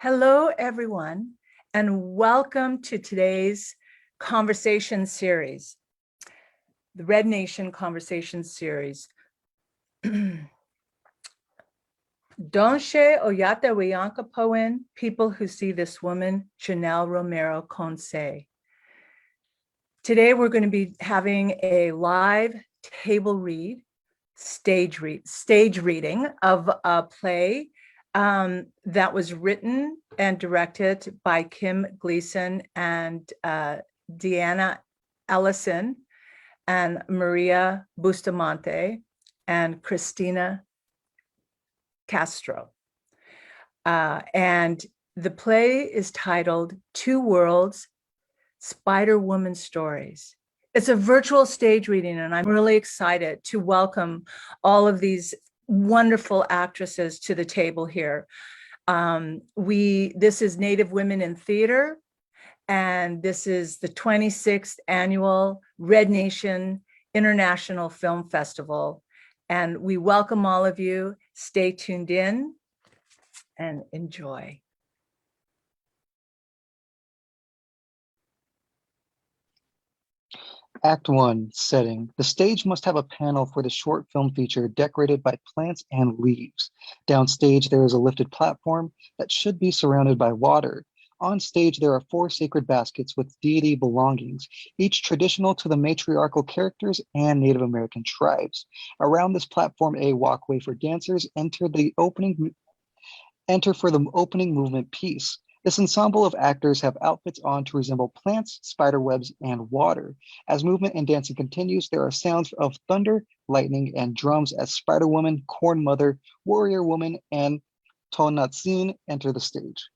Hello, everyone, and welcome to today's conversation series, the Red Nation Conversation Series. Donshe Oyate Wayanka Poen, People Who See This Woman, Janelle Romero Conce. Today, we're going to be having a live table read, stage reading of a play that was written and directed by Kim Gleason and Deanna Ellison and Maria Bustamante and Christina Castro. And the play is titled Two Worlds, Spider-Woman Stories. It's a virtual stage reading, and I'm really excited to welcome all of these wonderful actresses to the table here. This is Native Women in Theater, and this is the 26th annual Red Nation International Film Festival. And we welcome all of you. Stay tuned in and enjoy. Act 1, setting. The stage must have a panel for the short film feature decorated by plants and leaves. Downstage, there is a lifted platform that should be surrounded by water. On stage, there are 4 sacred baskets with deity belongings, each traditional to the matriarchal characters and Native American tribes. Around this platform, a walkway for dancers enter for the opening movement piece. This ensemble of actors have outfits on to resemble plants, spider webs, and water. As movement and dancing continues, there are sounds of thunder, lightning, and drums as Spider-Woman, Corn Mother, Warrior Woman, and Tonatsin enter the stage.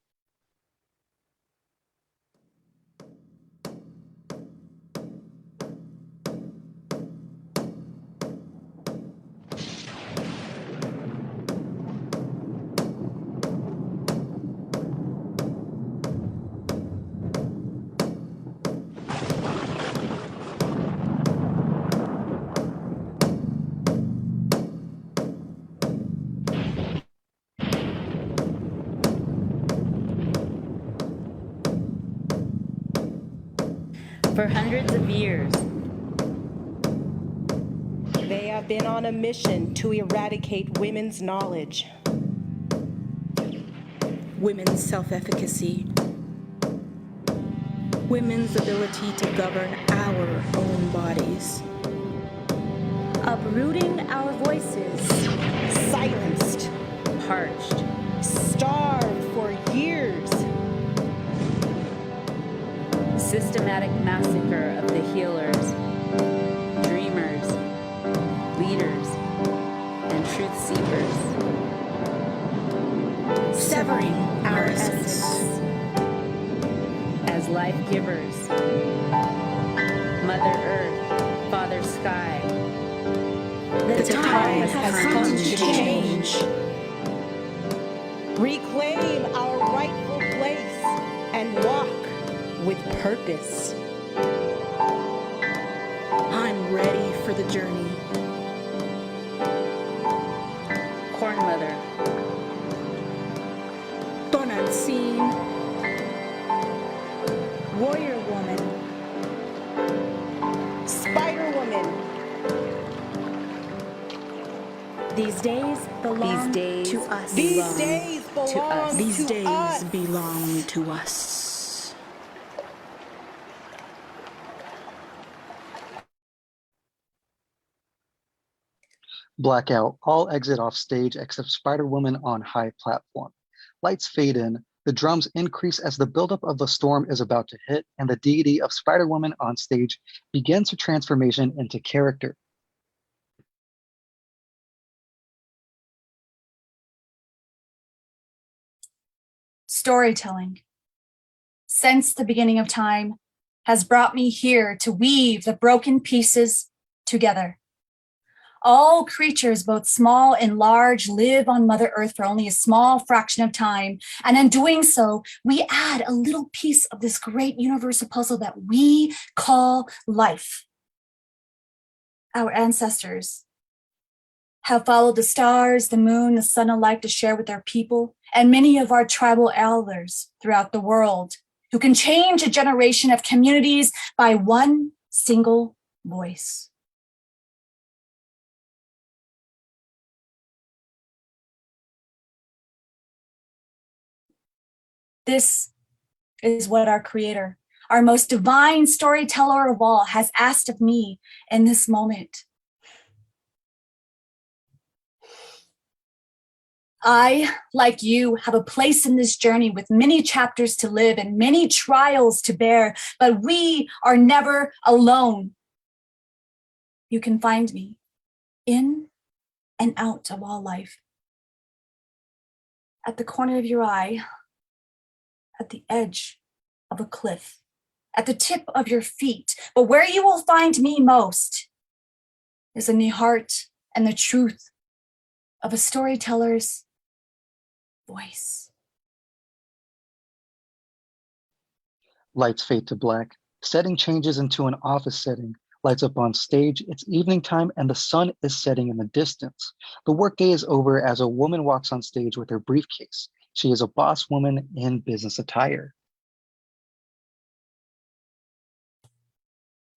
For hundreds of years, they have been on a mission to eradicate women's knowledge, women's self-efficacy, women's ability to govern our own bodies, uprooting our voices, silenced, parched, starved for years. Systematic massacre of the healers, dreamers, leaders, and truth seekers. Severing our essence as life givers, Mother Earth, Father Sky. The time has come to change. Reclaim our rightful place and walk with purpose. I'm ready for the journey. Corn Mother, Tonatsin, Warrior Woman, Spider Woman. These days belong to us. These days belong to us. Blackout. All exit off stage except Spider-Woman on high platform. Lights fade in. The drums increase as the buildup of the storm is about to hit, and the deity of Spider-Woman on stage begins her transformation into character. Storytelling, since the beginning of time, has brought me here to weave the broken pieces together. All creatures, both small and large, live on Mother Earth for only a small fraction of time. And in doing so, we add a little piece of this great universal puzzle that we call life. Our ancestors have followed the stars, the moon, the sun alike to share with their people, and many of our tribal elders throughout the world who can change a generation of communities by one single voice. This is what our Creator, our most divine storyteller of all, has asked of me in this moment. I, like you, have a place in this journey with many chapters to live and many trials to bear, but we are never alone. You can find me in and out of all life. At the corner of your eye, at the edge of a cliff, at the tip of your feet, but where you will find me most is in the heart and the truth of a storyteller's voice. Lights fade to black. Setting changes into an office setting. Lights up on stage. It's evening time and the sun is setting in the distance. The workday is over as a woman walks on stage with her briefcase. She is a boss woman in business attire.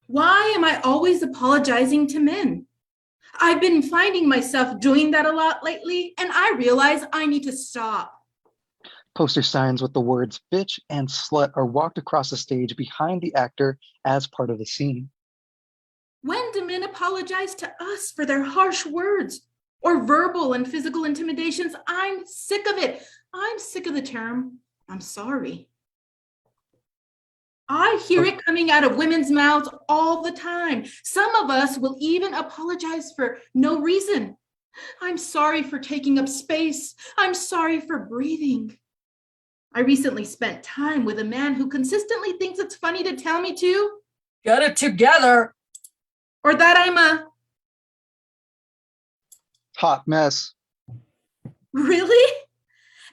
Why am I always apologizing to men? I've been finding myself doing that a lot lately, and I realize I need to stop. Poster signs with the words bitch and slut are walked across the stage behind the actor as part of the scene. When do men apologize to us for their harsh words or verbal and physical intimidations? I'm sick of it. I'm sick of the term, I'm sorry. I hear it coming out of women's mouths all the time. Some of us will even apologize for no reason. I'm sorry for taking up space. I'm sorry for breathing. I recently spent time with a man who consistently thinks it's funny to tell me to Get it together. or that I'm a Hot mess. really?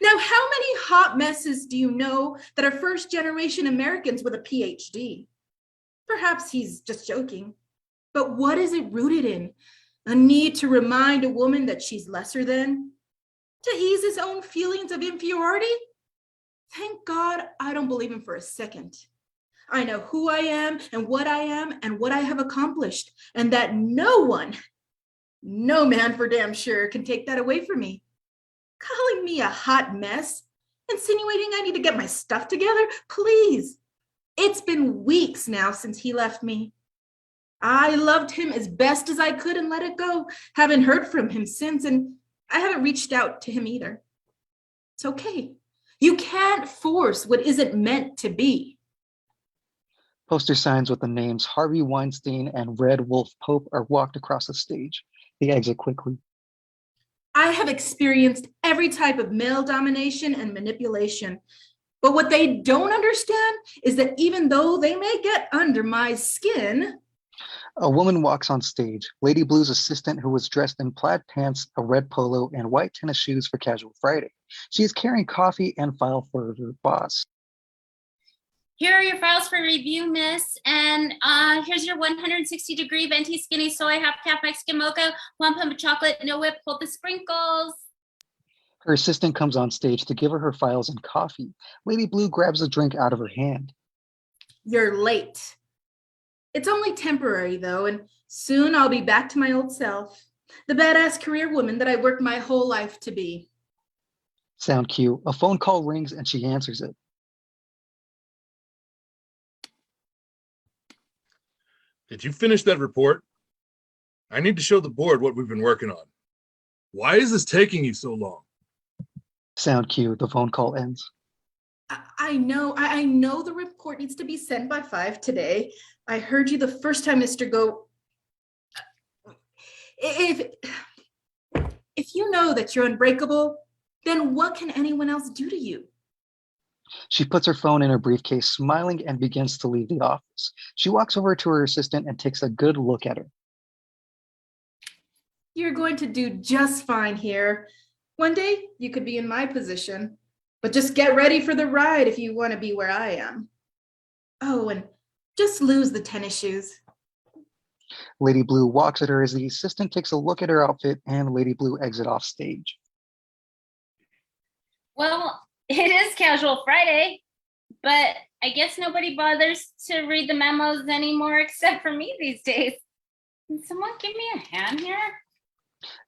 Now, how many hot messes do you know that are first-generation Americans with a PhD? Perhaps he's just joking, but what is it rooted in? A need to remind a woman that she's lesser than? To ease his own feelings of inferiority? Thank God I don't believe him for a second. I know who I am and what I have accomplished, and that no one, no man for damn sure, can take that away from me. Calling me a hot mess, insinuating I need to get my stuff together, please. It's been weeks now since he left me. I loved him as best as I could and let it go. Haven't heard from him since, and I haven't reached out to him either. It's okay. You can't force what isn't meant to be. Poster signs with the names Harvey Weinstein and Red Wolf Pope are walked across the stage. They exit quickly. I have experienced every type of male domination and manipulation. But what they don't understand is that even though they may get under my skin, A woman walks on stage. Lady Blue's assistant, who was dressed in plaid pants, a red polo, and white tennis shoes for casual Friday. She is carrying coffee and file for her boss. Here are your files for review, miss. And here's your 160-degree venti skinny soy, half calf Mexican mocha, 1 pump of chocolate, no whip, hold the sprinkles. Her assistant comes on stage to give her files and coffee. Lady Blue grabs a drink out of her hand. you're late. It's only temporary though, and soon I'll be back to my old self, the badass career woman that I worked my whole life to be. Sound cue. A phone call rings and she answers it. Did you finish that report? I need to show the board what we've been working on. Why is this taking you so long? Sound cue, the phone call ends. I know the report needs to be sent by 5 today. I heard you the first time, Mr. Go. If you know that you're unbreakable, then what can anyone else do to you? She puts her phone in her briefcase, smiling, and begins to leave the office. She walks over to her assistant and takes a good look at her. You're going to do just fine here. One day you could be in my position, but just get ready for the ride if you want to be where I am. Oh, and just lose the tennis shoes. Lady Blue walks at her as the assistant takes a look at her outfit and Lady Blue exit off stage. Well, it is Casual Friday, but I guess nobody bothers to read the memos anymore except for me these days. Can someone give me a hand here?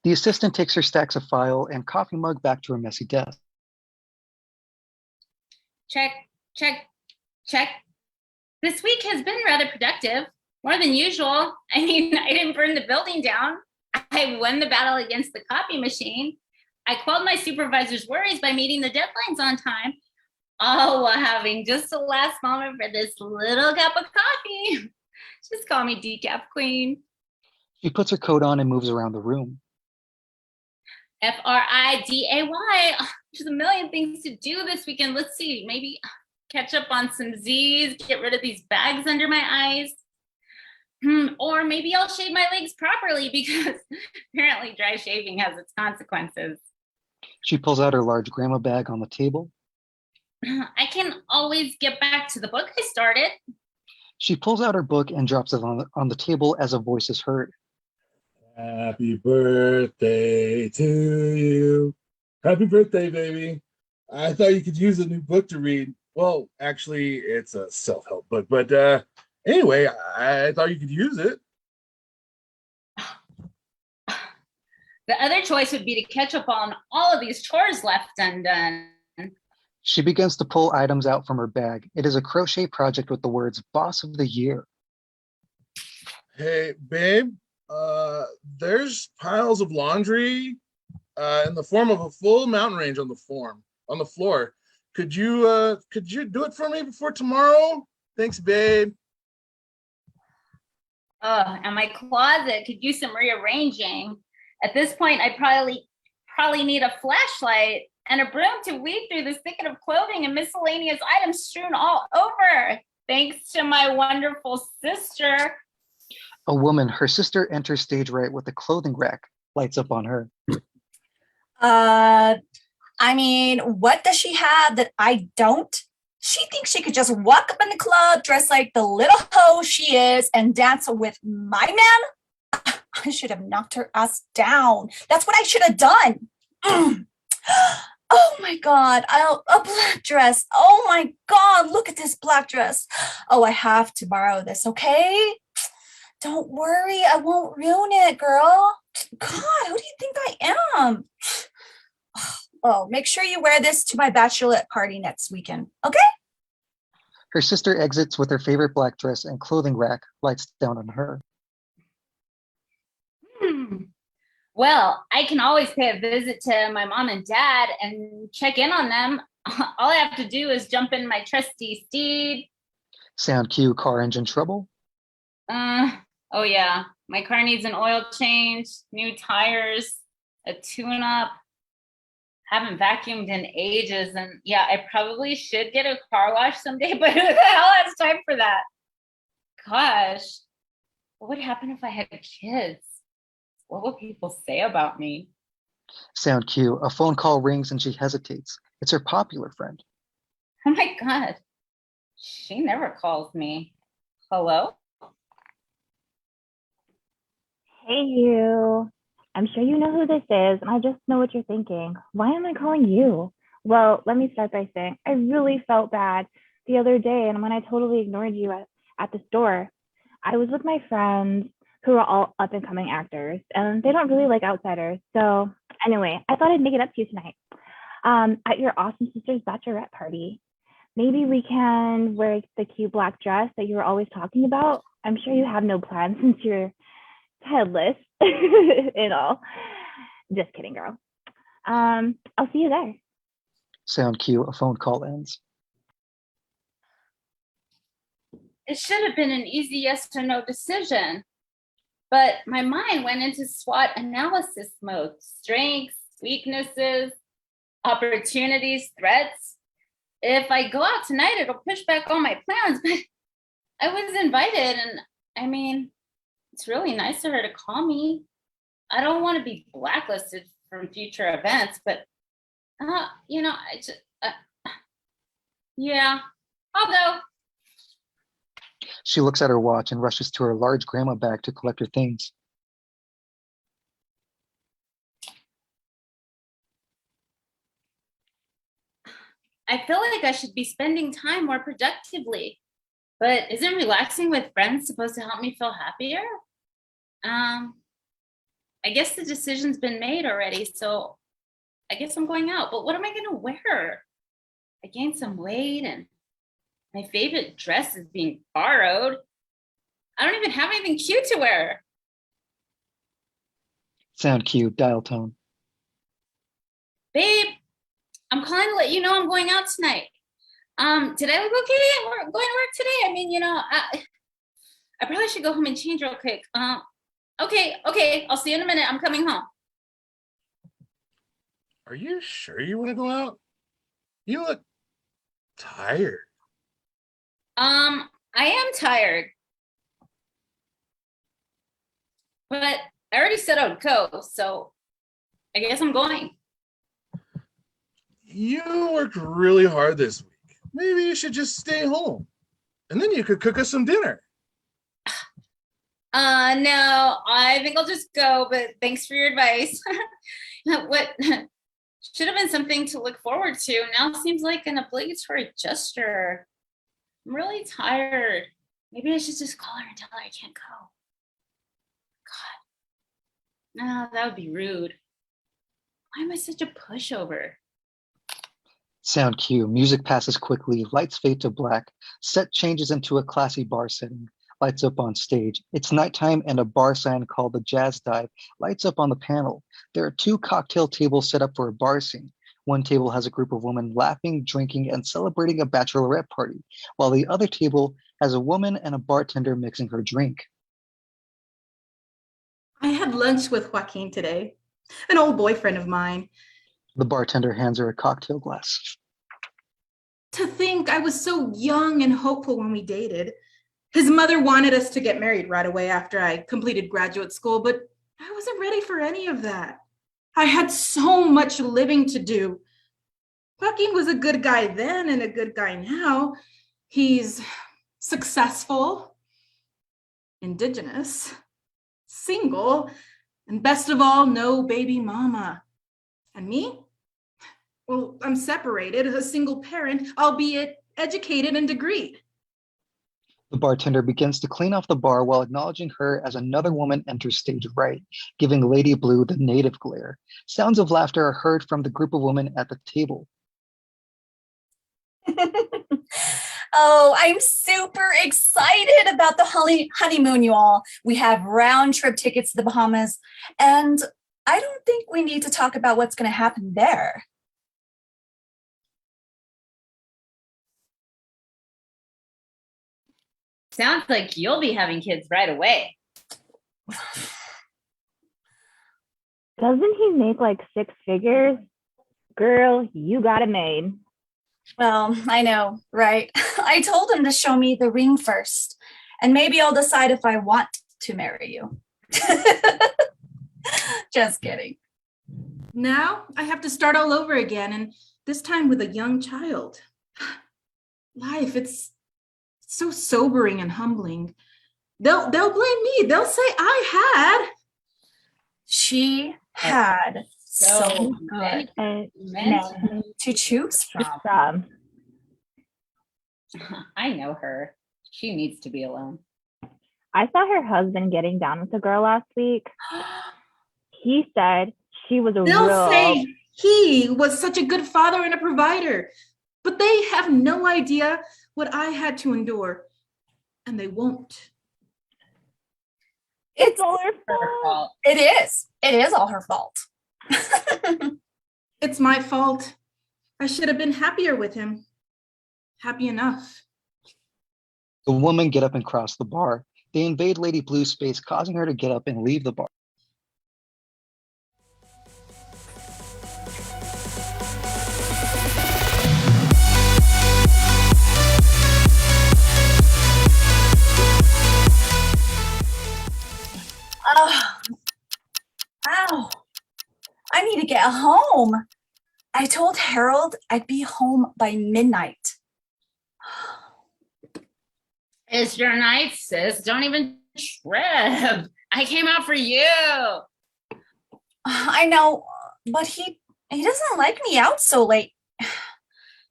The assistant takes her stacks of file and coffee mug back to her messy desk. Check, check, check. This week has been rather productive, more than usual. I mean, I didn't burn the building down. I won the battle against the copy machine. I quelled my supervisor's worries by meeting the deadlines on time, all while having just the last moment for this little cup of coffee. Just call me Decaf Queen. She puts her coat on and moves around the room. Friday. There's a million things to do this weekend. Let's see, maybe catch up on some Z's, get rid of these bags under my eyes. Or maybe I'll shave my legs properly because apparently dry shaving has its consequences. She pulls out her large grandma bag on the table. I can always get back to the book I started. She pulls out her book and drops it on the table as a voice is heard. Happy birthday to you. Happy birthday, baby. I thought you could use a new book to read. Well, actually, it's a self-help book, but anyway, I thought you could use it. The other choice would be to catch up on all of these chores left undone. She begins to pull items out from her bag. It is a crochet project with the words Boss of the Year. Hey, babe, there's piles of laundry in the form of a full mountain range on the floor. Could you do it for me before tomorrow? Thanks, babe. And my closet could use some rearranging. At this point, I probably need a flashlight and a broom to weed through this thicket of clothing and miscellaneous items strewn all over. Thanks to my wonderful sister. A woman, her sister, enters stage right with a clothing rack, lights up on her. I mean, what does she have that I don't? She thinks she could just walk up in the club dressed like the little hoe she is and dance with my man? I should have knocked her ass down. That's what I should have done. Oh my God, a black dress. Oh my God, look at this black dress. Oh, I have to borrow this, okay? Don't worry, I won't ruin it, girl. God, who do you think I am? Oh, make sure you wear this to my bachelorette party next weekend, okay? Her sister exits with her favorite black dress and clothing rack, lights down on her. Well, I can always pay a visit to my mom and dad and check in on them. All I have to do is jump in my trusty steed. Sound cue, car engine trouble. Oh yeah, my car needs an oil change, new tires, a tune-up. Haven't vacuumed in ages, and yeah, I probably should get a car wash someday, but who the hell has time for that? Gosh, what would happen if I had kids? What will people say about me? Sound cue, a phone call rings and she hesitates. It's her popular friend. Oh my God, she never calls me. Hello? Hey, you. I'm sure you know who this is, and I just know what you're thinking. Why am I calling you? Well, let me start by saying I really felt bad the other day, and when I totally ignored you at the store. I was with my friends who are all up-and-coming actors, and they don't really like outsiders. So anyway, I thought I'd make it up to you tonight at your awesome sister's bachelorette party. Maybe we can wear the cute black dress that you were always talking about. I'm sure you have no plans since you're headless and all. Just kidding, girl. I'll see you there. Sound cue, a phone call ends. It should have been an easy yes or no decision. But my mind went into SWOT analysis mode. Strengths, weaknesses, opportunities, threats. If I go out tonight, it'll push back all my plans. But I was invited, and I mean, it's really nice of her to call me. I don't want to be blacklisted from future events, but I just, yeah, I'll go. She looks at her watch and rushes to her large grandma bag to collect her things. I feel like I should be spending time more productively, but isn't relaxing with friends supposed to help me feel happier? I guess the decision's been made already, so I guess I'm going out. But what am I gonna wear? I gained some weight and my favorite dress is being borrowed. I don't even have anything cute to wear. Sound cue, dial tone. Babe, I'm calling to let you know I'm going out tonight. Did I look okay? We're going to work today. I mean, I probably should go home and change real quick. Okay. I'll see you in a minute. I'm coming home. Are you sure you want to go out? You look tired. I am tired. But I already said I would go, so I guess I'm going. You worked really hard this week. Maybe you should just stay home. And then you could cook us some dinner. No, I think I'll just go, but thanks for your advice. What should have been something to look forward to now seems like an obligatory gesture. I'm really tired. Maybe I should just call her and tell her I can't go. God, no, that would be rude. Why am I such a pushover? Sound cue, music passes quickly, lights fade to black, set changes into a classy bar setting, lights up on stage. It's nighttime and a bar sign called the Jazz Dive lights up on the panel. There are 2 cocktail tables set up for a bar scene. One table has a group of women laughing, drinking, and celebrating a bachelorette party, while the other table has a woman and a bartender mixing her drink. I had lunch with Joaquin today, an old boyfriend of mine. The bartender hands her a cocktail glass. To think I was so young and hopeful when we dated. His mother wanted us to get married right away after I completed graduate school, but I wasn't ready for any of that. I had so much living to do. Joaquin was a good guy then and a good guy now. He's successful, indigenous, single, and best of all, no baby mama. And me? Well, I'm separated, a single parent, albeit educated and degreed. The bartender begins to clean off the bar while acknowledging her as another woman enters stage right, giving Lady Blue the native glare. Sounds of laughter are heard from the group of women at the table. Oh, I'm super excited about the honeymoon, you all. We have round trip tickets to the Bahamas, and I don't think we need to talk about what's going to happen there. Sounds like you'll be having kids right away. Doesn't he make like 6 figures? Girl, you got it made. Well, I know, right? I told him to show me the ring first, and maybe I'll decide if I want to marry you. Just kidding. Now I have to start all over again, and this time with a young child. Life, it's so sobering and humbling. They'll blame me. They'll say I had. She had so good men to choose from. I know her. She needs to be alone. I saw her husband getting down with a girl last week. He said she was a They'll say he was such a good father and a provider, but they have no idea what I had to endure, and they won't. It's all her fault. It is all her fault. It's my fault. I should have been happier with him. Happy enough. The women get up and cross the bar. They invade Lady Blue's space, causing her to get up and leave the bar. Oh, ow. I need to get home. I told Harold I'd be home by midnight. It's your night, sis. Don't even trip. I came out for you. I know, but he doesn't like me out so late.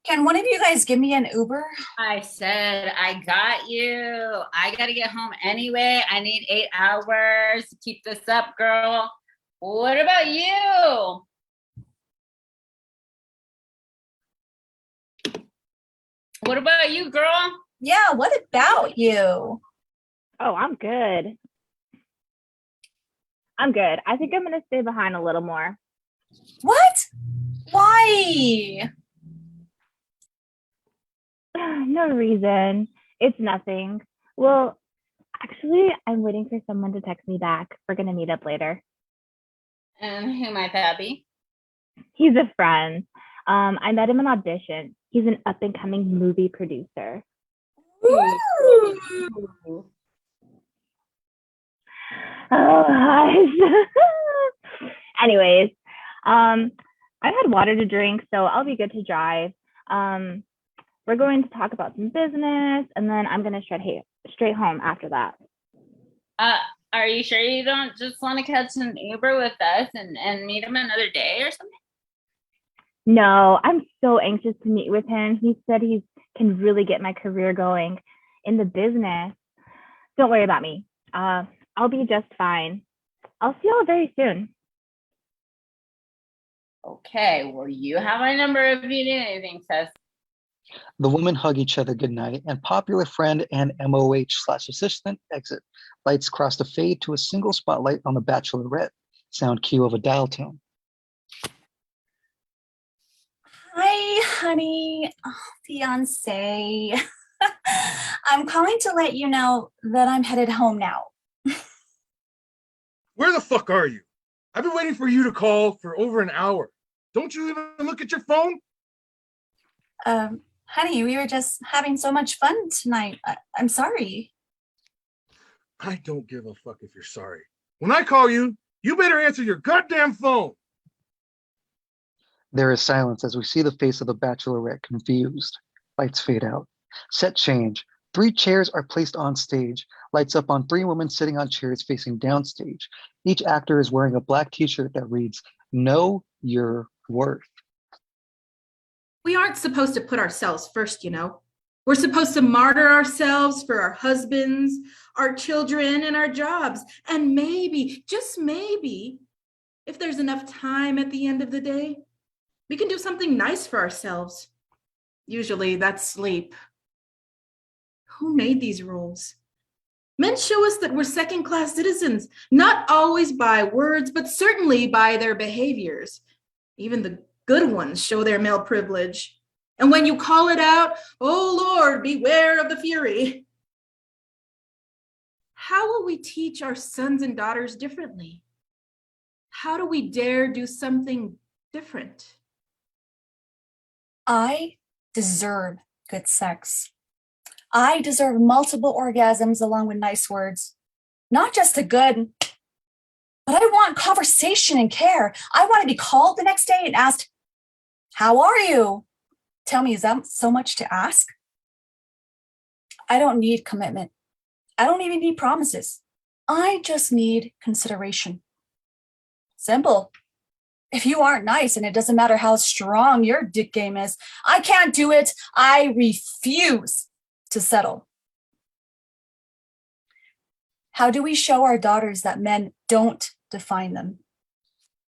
Can one of you guys give me an Uber? I said, I got you. I got to get home anyway. I need 8 hours to keep this up, girl. What about you? What about you, girl? Yeah, what about you? Oh, I'm good. I'm good. I think I'm going to stay behind a little more. What? Why? No reason. It's nothing. Well, actually, I'm waiting for someone to text me back. We're going to meet up later. And who might that be? He's a friend. I met him in audition. He's an up-and-coming movie producer. Ooh. Oh, hush. Anyways, I've had water to drink, so I'll be good to drive. We're going to talk about some business, and then I'm going to straight home after that. Are you sure you don't just want to catch an Uber with us and meet him another day or something? No, I'm so anxious to meet with him. He said he can really get my career going in the business. Don't worry about me. I'll be just fine. I'll see y'all very soon. Okay, well, you have my number if you need anything, sis. The women hug each other goodnight, and popular friend and MOH/assistant exit. Lights cross to fade to a single spotlight on the Bachelorette. Sound cue of a dial tone. Hi, honey. Oh, fiance. I'm calling to let you know that I'm headed home now. Where the fuck are you? I've been waiting for you to call for over an hour. Don't you even look at your phone? Honey, we were just having so much fun tonight. I'm sorry. I don't give a fuck if you're sorry. When I call you, you better answer your goddamn phone. There is silence as we see the face of the Bachelorette confused. Lights fade out. Set change. 3 chairs are placed on stage. Lights up on 3 women sitting on chairs facing downstage. Each actor is wearing a black t-shirt that reads, "Know Your Worth." We aren't supposed to put ourselves first, you know. We're supposed to martyr ourselves for our husbands, our children, and our jobs. And maybe, just maybe, if there's enough time at the end of the day, we can do something nice for ourselves. Usually that's sleep. Who made these rules? Men show us that we're second-class citizens, not always by words, but certainly by their behaviors. Even the good ones show their male privilege. And when you call it out, oh Lord, beware of the fury. How will we teach our sons and daughters differently? How do we dare do something different? I deserve good sex. I deserve multiple orgasms along with nice words. Not just a good, but I want conversation and care. I want to be called the next day and asked, "How are you?" Tell me, is that so much to ask? I don't need commitment. I don't even need promises. I just need consideration. Simple. If you aren't nice, and it doesn't matter how strong your dick game is, I can't do it. I refuse to settle. How do we show our daughters that men don't define them?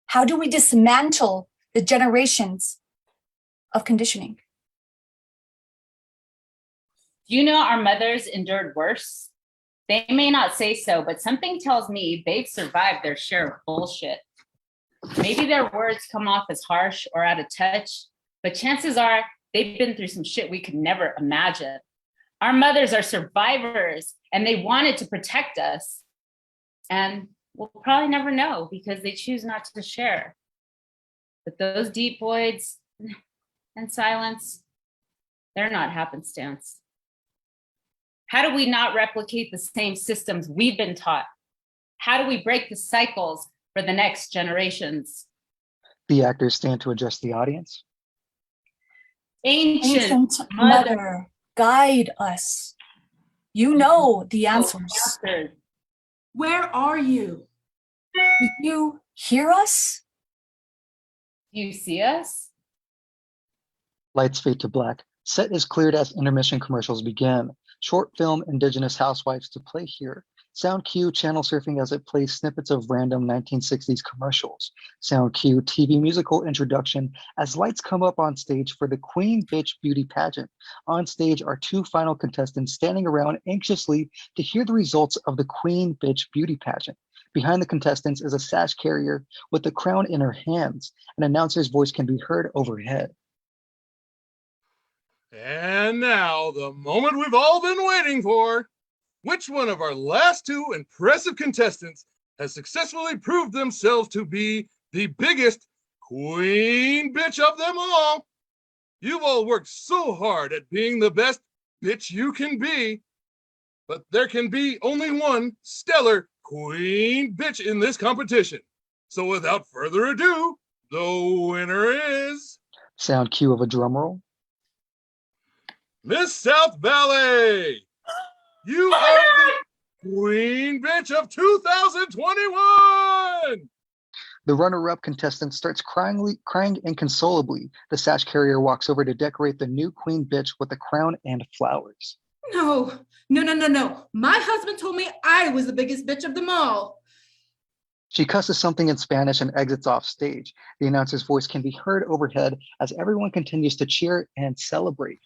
How do we dismantle the generations of conditioning? Do you know our mothers endured worse? They may not say so, but something tells me they've survived their share of bullshit. Maybe their words come off as harsh or out of touch, but chances are they've been through some shit we could never imagine. Our mothers are survivors and they wanted to protect us. And we'll probably never know because they choose not to share. But those deep voids and silence, they're not happenstance. How do we not replicate the same systems we've been taught? How do we break the cycles for the next generations? The actors stand to address the audience. Ancient Mother, guide us. You know the answers. answers. Where are you? Do you hear us? Do you see us? Lights fade to black. Set is cleared as intermission commercials begin. Short film Indigenous Housewives to play here. Sound cue channel surfing as it plays snippets of random 1960s commercials. Sound cue TV musical introduction as lights come up on stage for the Queen Bitch Beauty Pageant. On stage are two final contestants standing around anxiously to hear the results of the Queen Bitch Beauty Pageant. Behind the contestants is a sash carrier with the crown in her hands. An announcer's voice can be heard overhead. And now, the moment we've all been waiting for. Which one of our last two impressive contestants has successfully proved themselves to be the biggest queen bitch of them all? You've all worked so hard at being the best bitch you can be, but there can be only one stellar queen bitch in this competition. So without further ado, the winner is Sound cue of a drum roll. Miss South Valley. You are the queen bitch of 2021. The runner-up contestant starts crying inconsolably. The sash carrier walks over to decorate the new queen bitch with a crown and flowers. No. My husband told me I was the biggest bitch of them all. She cusses something in Spanish and exits off stage. The announcer's voice can be heard overhead as everyone continues to cheer and celebrate.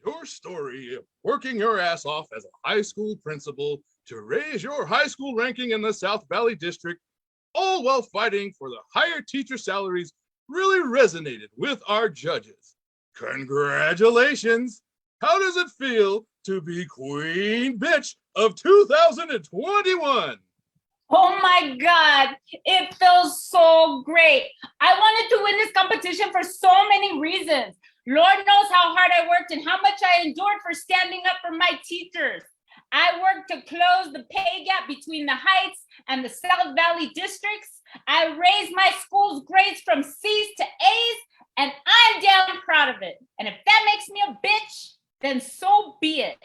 Your story of working your ass off as a high school principal to raise your high school ranking in the South Valley District, all while fighting for the higher teacher salaries, really resonated with our judges. Congratulations! How does it feel to be Queen Bitch of 2021? Oh my God, it feels so great. I wanted to win this competition for so many reasons. Lord knows how hard I worked and how much I endured for standing up for my teachers. I worked to close the pay gap between the Heights and the South Valley districts. I raised my school's grades from C's to A's, and I'm damn proud of it. And if that makes me a bitch, then so be it.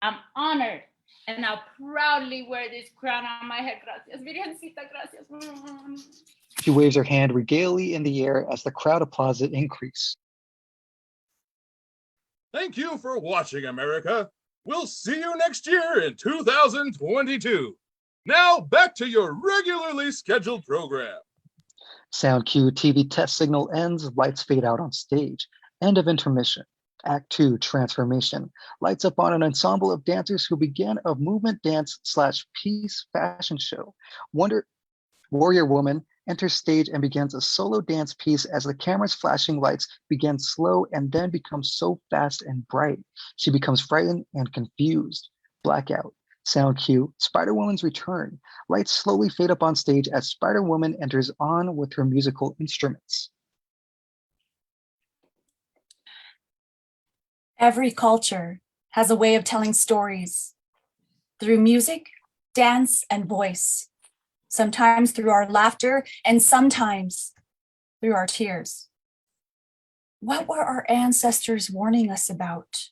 I'm honored, and I'll proudly wear this crown on my head. Gracias, Virgencita, gracias. She waves her hand regally in the air as the crowd applauds it increase. Thank you for watching, America. We'll see you next year in 2022. Now back to your regularly scheduled program. Sound cue TV test signal ends, lights fade out on stage. End of intermission. Act 2, transformation. Lights up on an ensemble of dancers who begin a movement dance / peace fashion show. Warrior Woman enters stage and begins a solo dance piece as the camera's flashing lights begin slow and then become so fast and bright. She becomes frightened and confused. Blackout. Sound cue, Spider-Woman's return. Lights slowly fade up on stage as Spider-Woman enters on with her musical instruments. Every culture has a way of telling stories through music, dance, and voice. Sometimes through our laughter, and sometimes through our tears. What were our ancestors warning us about?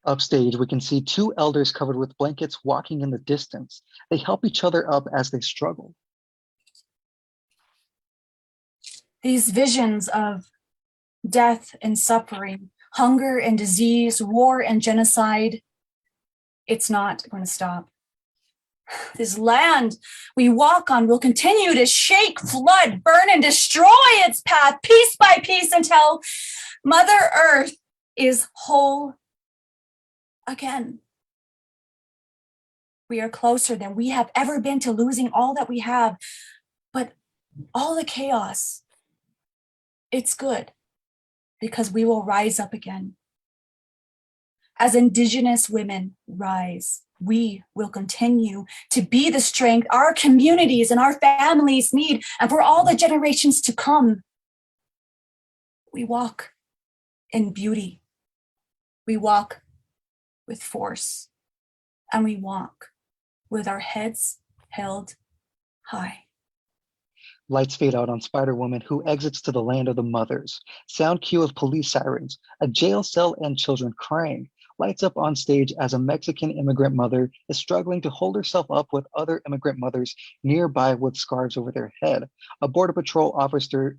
Upstage, we can see two elders covered with blankets walking in the distance. They help each other up as they struggle. These visions of death and suffering, hunger and disease, war and genocide, it's not going to stop. This land we walk on will continue to shake, flood, burn, and destroy its path piece by piece until Mother Earth is whole again. We are closer than we have ever been to losing all that we have. all the chaos. It's good because we will rise up again. As Indigenous women rise, we will continue to be the strength our communities and our families need, and for all the generations to come. We walk in beauty. We walk with force, and we walk with our heads held high. Lights fade out on Spider-Woman, who exits to the land of the mothers. Sound cue of police sirens, a jail cell, and children crying. Lights up on stage as a Mexican immigrant mother is struggling to hold herself up with other immigrant mothers nearby with scarves over their head. A border patrol officer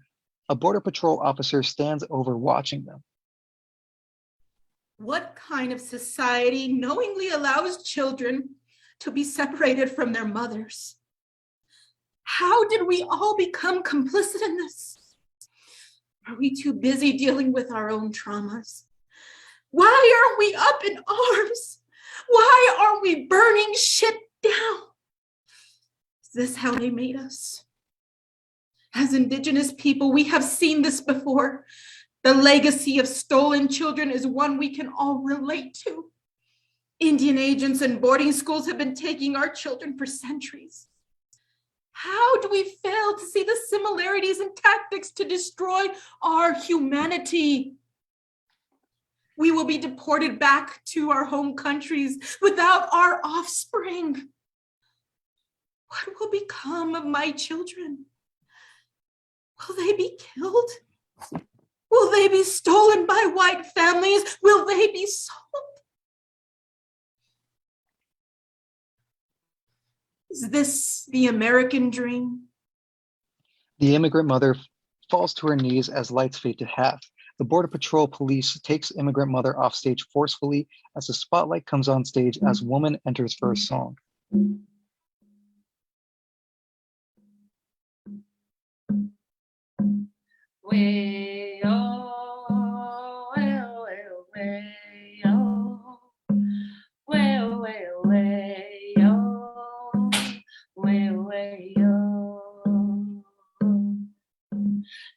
stands over watching them. What kind of society knowingly allows children to be separated from their mothers? How did we all become complicit in this? Are we too busy dealing with our own traumas? Why aren't we up in arms? Why aren't we burning shit down? Is this how they made us? As Indigenous people, we have seen this before. The legacy of stolen children is one we can all relate to. Indian agents and boarding schools have been taking our children for centuries. How do we fail to see the similarities and tactics to destroy our humanity? We will be deported back to our home countries without our offspring. What will become of my children? Will they be killed? Will they be stolen by white families? Will they be sold? Is this the American dream? The immigrant mother falls to her knees as lights fade to half. The Border Patrol police takes immigrant mother off stage forcefully as the spotlight comes on stage as woman enters for a song.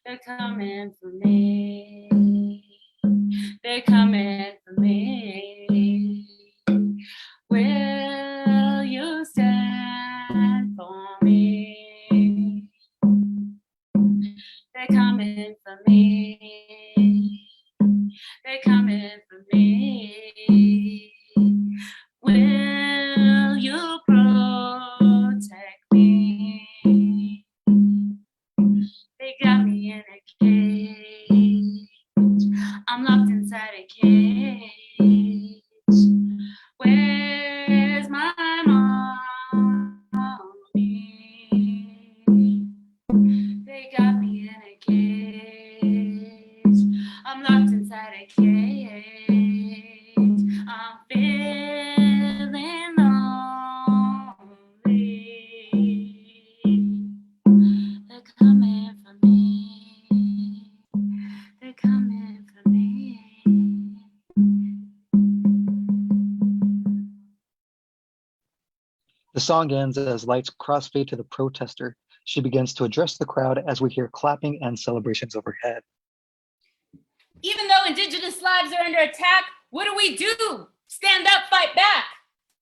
They're coming for me. They're coming for me. Will you stand for me? They're coming for me. They're coming for me. Will you protect me? They got me in a cage. I'm locked inside a cage. Where's my mommy? They got me in a cage. I'm locked inside a cage. I'm feeling lonely. They're coming for me. They're coming for me. The song ends as lights crossfade to the protester. She begins to address the crowd as we hear clapping and celebrations overhead. Even though Indigenous lives are under attack, what do? Stand up, fight back.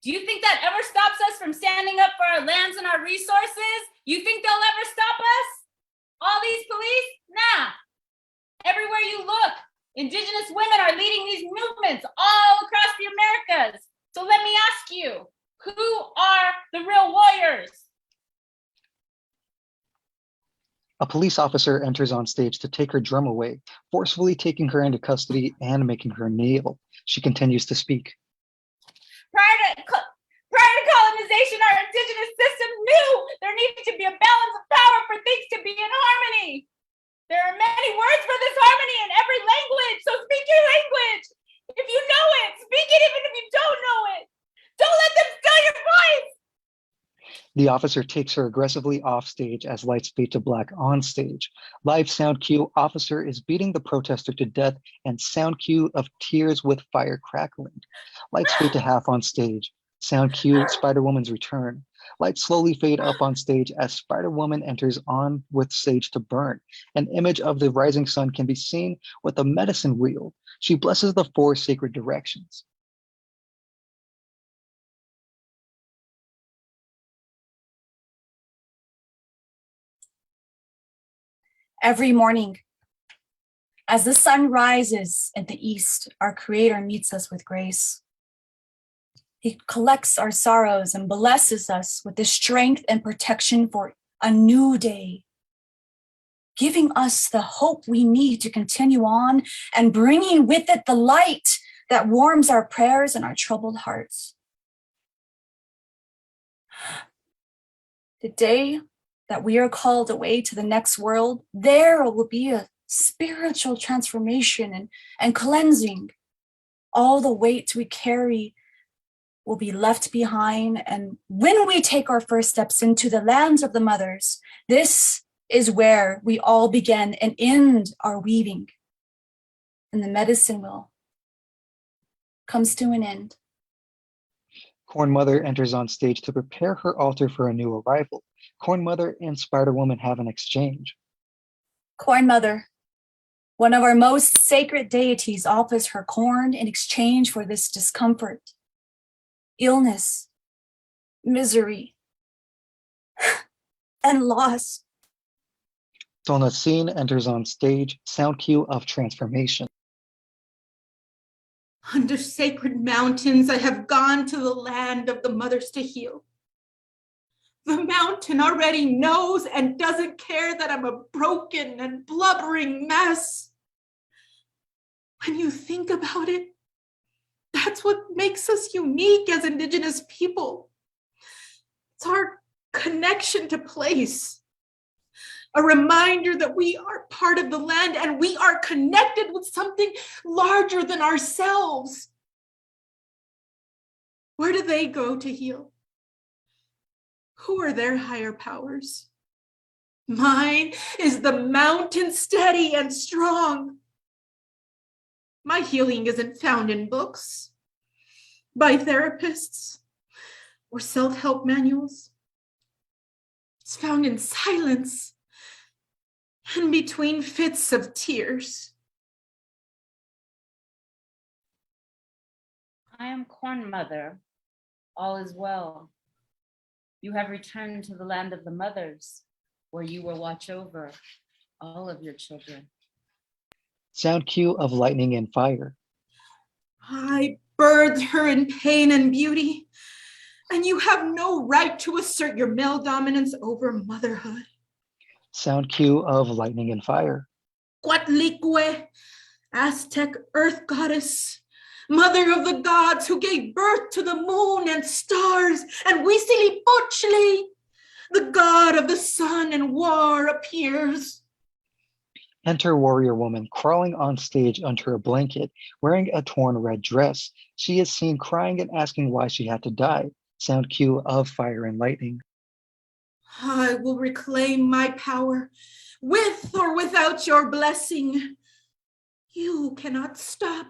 Do you think that ever stops us from standing up for our lands and our resources? You think they'll ever stop us? All these police? Nah. Everywhere you look, Indigenous women are leading these movements all across the Americas. So let me ask you, who are the real warriors? A police officer enters on stage to take her drum away, forcefully taking her into custody and making her kneel. She continues to speak. Prior to colonization, our Indigenous system knew there needed to be a balance of power for things to be in harmony. There are many words for this harmony in every language, so speak your language. If you know it, speak it even if you don't know it. Don't let them steal your voice. The officer takes her aggressively off stage as lights fade to black on stage. Live sound cue, officer is beating the protester to death, and sound cue of tears with fire crackling. Lights fade to half on stage. Sound cue, Spider-Woman's return. Lights slowly fade up on stage as Spider-Woman enters on with sage to burn. An image of the rising sun can be seen with a medicine wheel. She blesses the four sacred directions. Every morning, as the sun rises in the east, our Creator meets us with grace. He collects our sorrows and blesses us with the strength and protection for a new day, giving us the hope we need to continue on and bringing with it the light that warms our prayers and our troubled hearts. The day that we are called away to the next world, there will be a spiritual transformation and cleansing. All the weight we carry will be left behind. And when we take our first steps into the lands of the mothers, this is where we all begin and end our weaving. And the medicine wheel comes to an end. Corn Mother enters on stage to prepare her altar for a new arrival. Corn Mother and Spider-Woman have an exchange. Corn Mother, one of our most sacred deities, offers her corn in exchange for this discomfort, illness, misery, and loss. Tonatine enters on stage, sound cue of transformation. Under sacred mountains, I have gone to the land of the mothers to heal. The mountain already knows and doesn't care that I'm a broken and blubbering mess. When you think about it, that's what makes us unique as Indigenous people. It's our connection to place, a reminder that we are part of the land and we are connected with something larger than ourselves. Where do they go to heal? Who are their higher powers? Mine is the mountain, steady and strong. My healing isn't found in books, by therapists, or self-help manuals. It's found in silence and between fits of tears. I am Corn Mother. All is well. You have returned to the land of the mothers, where you will watch over all of your children. Sound cue of lightning and fire. I birthed her in pain and beauty, and you have no right to assert your male dominance over motherhood. Sound cue of lightning and fire. Coatlicue, Aztec earth goddess, mother of the gods who gave birth to the moon and stars, and Huitzilopochtli, the god of the sun and war, appears. Enter Warrior Woman crawling on stage under a blanket, wearing a torn red dress. She is seen crying and asking why she had to die. Sound cue of fire and lightning. I will reclaim my power, with or without your blessing. You cannot stop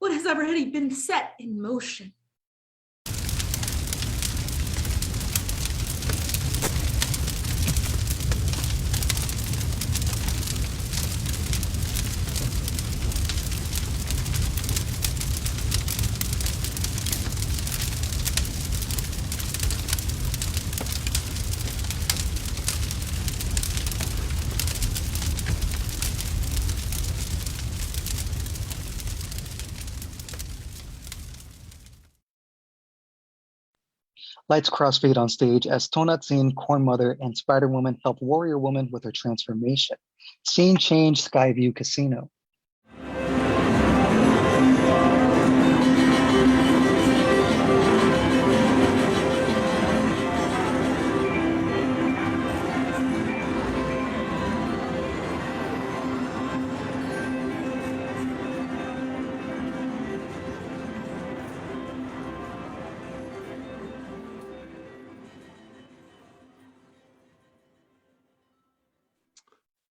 what has already been set in motion. Lights crossfade on stage as Tonatine, Corn Mother, and Spider-Woman help Warrior Woman with her transformation. Scene change, Skyview Casino.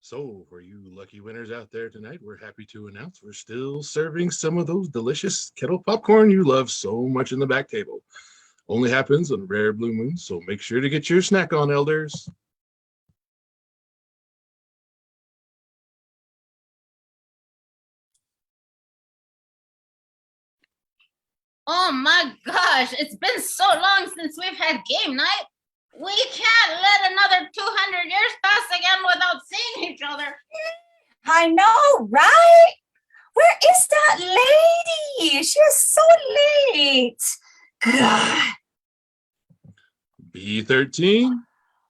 So, for you lucky winners out there tonight, we're happy to announce we're still serving some of those delicious kettle popcorn you love so much in the back table. Only happens on rare blue moons, so make sure to get your snack on, elders. Oh my gosh, it's been so long since we've had game night. We can't let another 200 years pass again without seeing each other. I know, right? Where is that lady? She's so late. God. B13,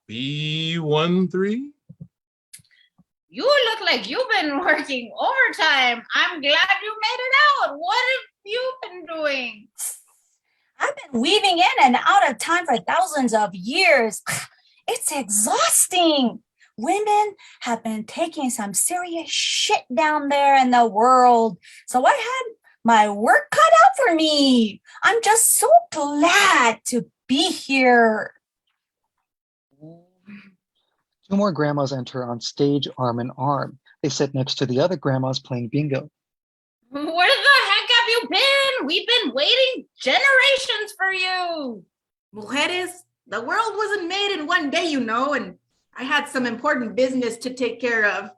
B13. You look like you've been working overtime. I'm glad you made it out. What have you been doing? I've been weaving in and out of time for thousands of years. It's exhausting. Women have been taking some serious shit down there in the world. So I had my work cut out for me. I'm just so glad to be here. Two more grandmas enter on stage arm in arm. They sit next to the other grandmas playing bingo. Where the heck have you been? We've been waiting generations for you. Mujeres, the world wasn't made in one day, you know, and I had some important business to take care of.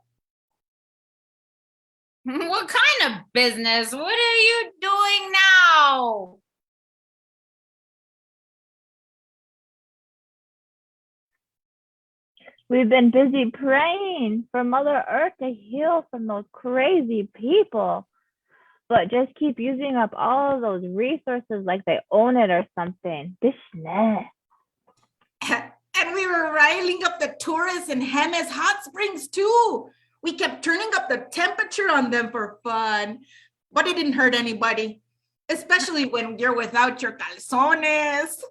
What kind of business? What are you doing now? We've been busy praying for Mother Earth to heal from those crazy people. But just keep using up all of those resources like they own it or something. Bishne. And we were riling up the tourists in Jemez Hot Springs too. We kept turning up the temperature on them for fun, but it didn't hurt anybody, especially when you're without your calzones.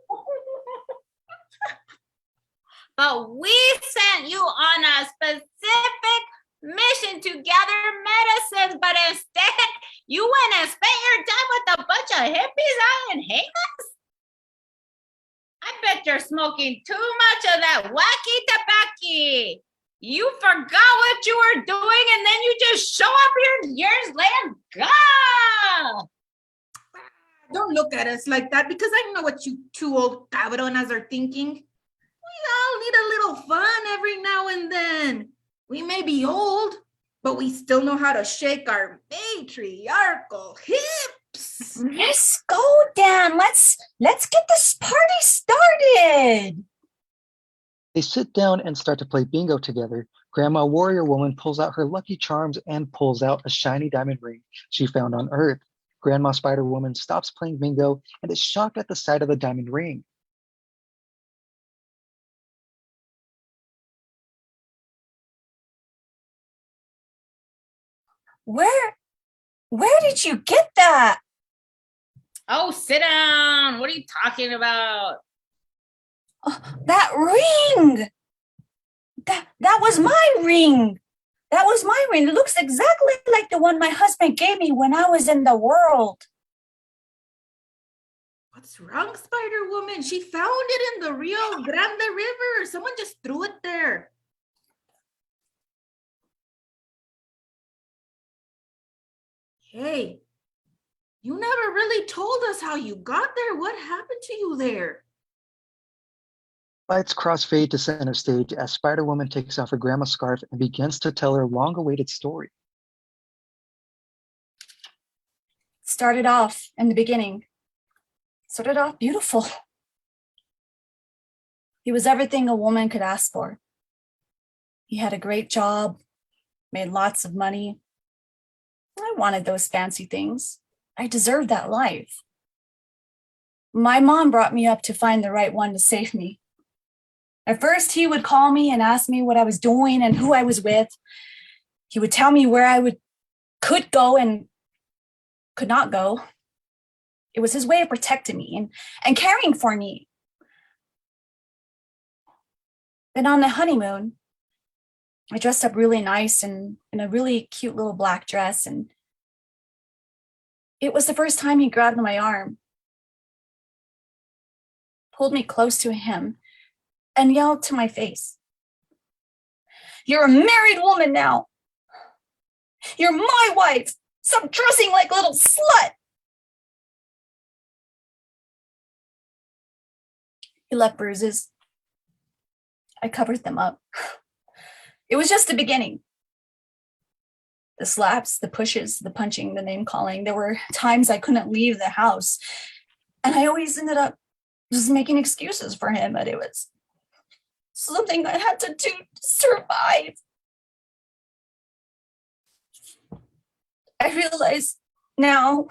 But we sent you on a specific mission to gather medicines, but instead you went and spent your time with a bunch of hippies out in Jemez? I bet you're smoking too much of that wacky tobacco. You forgot what you were doing and then you just show up here years later. God! Don't look at us like that because I know what you two old cabronas are thinking. We all need a little fun every now and then. We may be old, but we still know how to shake our matriarchal hips. Let's go, Dan. Let's get this party started. They sit down and start to play bingo together. Grandma Warrior Woman pulls out her lucky charms and pulls out a shiny diamond ring she found on Earth. Grandma Spider Woman stops playing bingo and is shocked at the sight of the diamond ring. Where did you get that? Oh, sit down. What are you talking about? Oh, that ring. That was my ring. That was my ring. It looks exactly like the one my husband gave me when I was in the world. What's wrong, Spider Woman? She found it in the Rio Grande River. Someone just threw it there. Hey, you never really told us how you got there. What happened to you there? Lights crossfade to center stage as Spider Woman takes off her grandma's scarf and begins to tell her long-awaited story. Started off in the beginning. Started off beautiful. He was everything a woman could ask for. He had a great job, made lots of money. I wanted those fancy things. I deserved that life. My mom brought me up to find the right one to save me. At first, he would call me and ask me what I was doing and who I was with. He would tell me where I could go and could not go. It was his way of protecting me and caring for me. Then on the honeymoon, I dressed up really nice and in a really cute little black dress. And it was the first time he grabbed my arm, pulled me close to him, and yelled to my face, "You're a married woman now. You're my wife. Stop dressing like a little slut." He left bruises. I covered them up. It was just the beginning. The slaps, the pushes, the punching, the name calling. There were times I couldn't leave the house. And I always ended up just making excuses for him, but it was something I had to do to survive. I realize now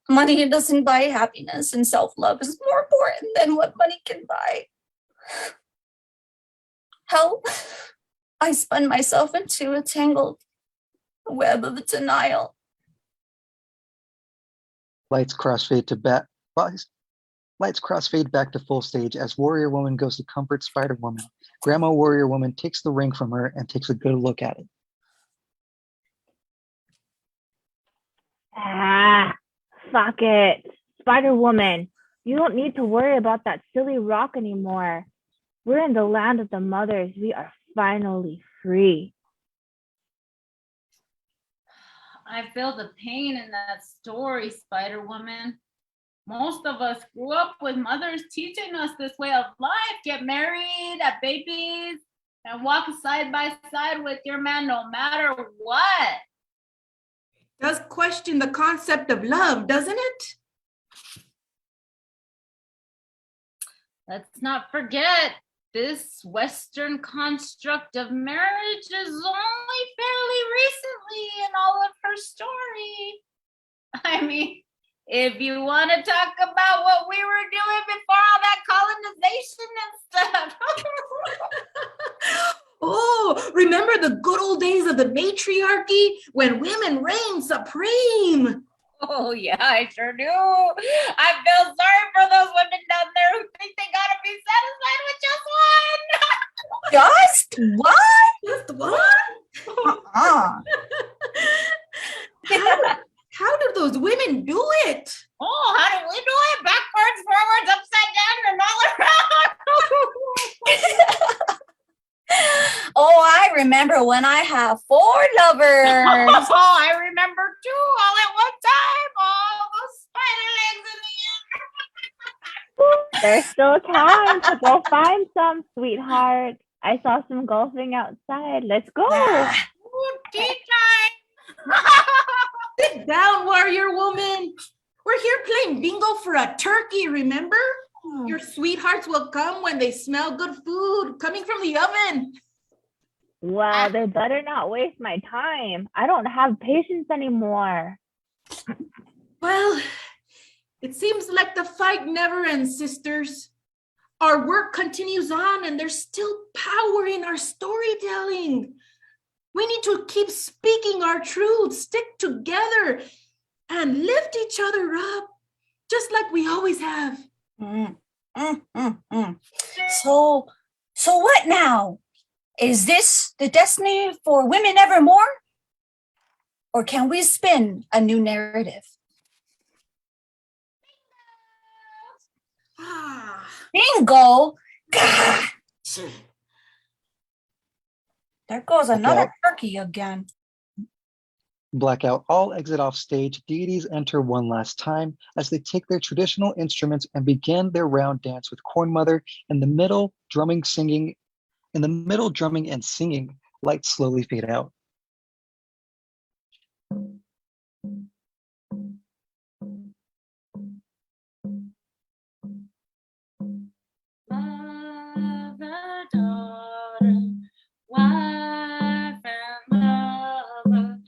money doesn't buy happiness, and self-love is more important than what money can buy. How I spun myself into a tangled web of denial. Lights crossfade back to full stage as Warrior Woman goes to comfort Spider Woman. Grandma Warrior Woman takes the ring from her and takes a good look at it. Ah, fuck it. Spider Woman, you don't need to worry about that silly rock anymore. We're in the land of the mothers. We are finally free. I feel the pain in that story, Spider Woman. Most of us grew up with mothers teaching us this way of life. Get married, have babies, and walk side by side with your man no matter what. Does question the concept of love, doesn't it? Let's not forget, this Western construct of marriage is only fairly recently in all of her story. I mean, if you want to talk about what we were doing before all that colonization and stuff. Oh, remember the good old days of the matriarchy when women reigned supreme? Oh, yeah, I sure do. I feel sorry for those women down there who think they gotta be satisfied with just one. Just what? Just one? How do those women do it? Oh, how do we do it? Backwards, forwards, upside down, and all around. Oh, I remember when I have 4 lovers. Oh, I remember too, all at one time. All those spider legs in the air. There's still time to go find some, sweetheart. I saw some golfing outside. Let's go. Ooh, tea time. Sit down, warrior woman. We're here playing bingo for a turkey, remember? Your sweethearts will come when they smell good food coming from the oven. Well, they better not waste my time. I don't have patience anymore. Well, it seems like the fight never ends, sisters. Our work continues on and there's still power in our storytelling. We need to keep speaking our truth, stick together, and lift each other up, just like we always have. So what now? Is this the destiny for women evermore? Or can we spin a new narrative? Ah, Bingo! Gah! There goes another turkey again. Blackout. All exit off stage. Deities enter one last time as they take their traditional instruments and begin their round dance with Corn Mother in the middle, drumming and singing. Lights slowly fade out. Mother, daughter, wife and lover.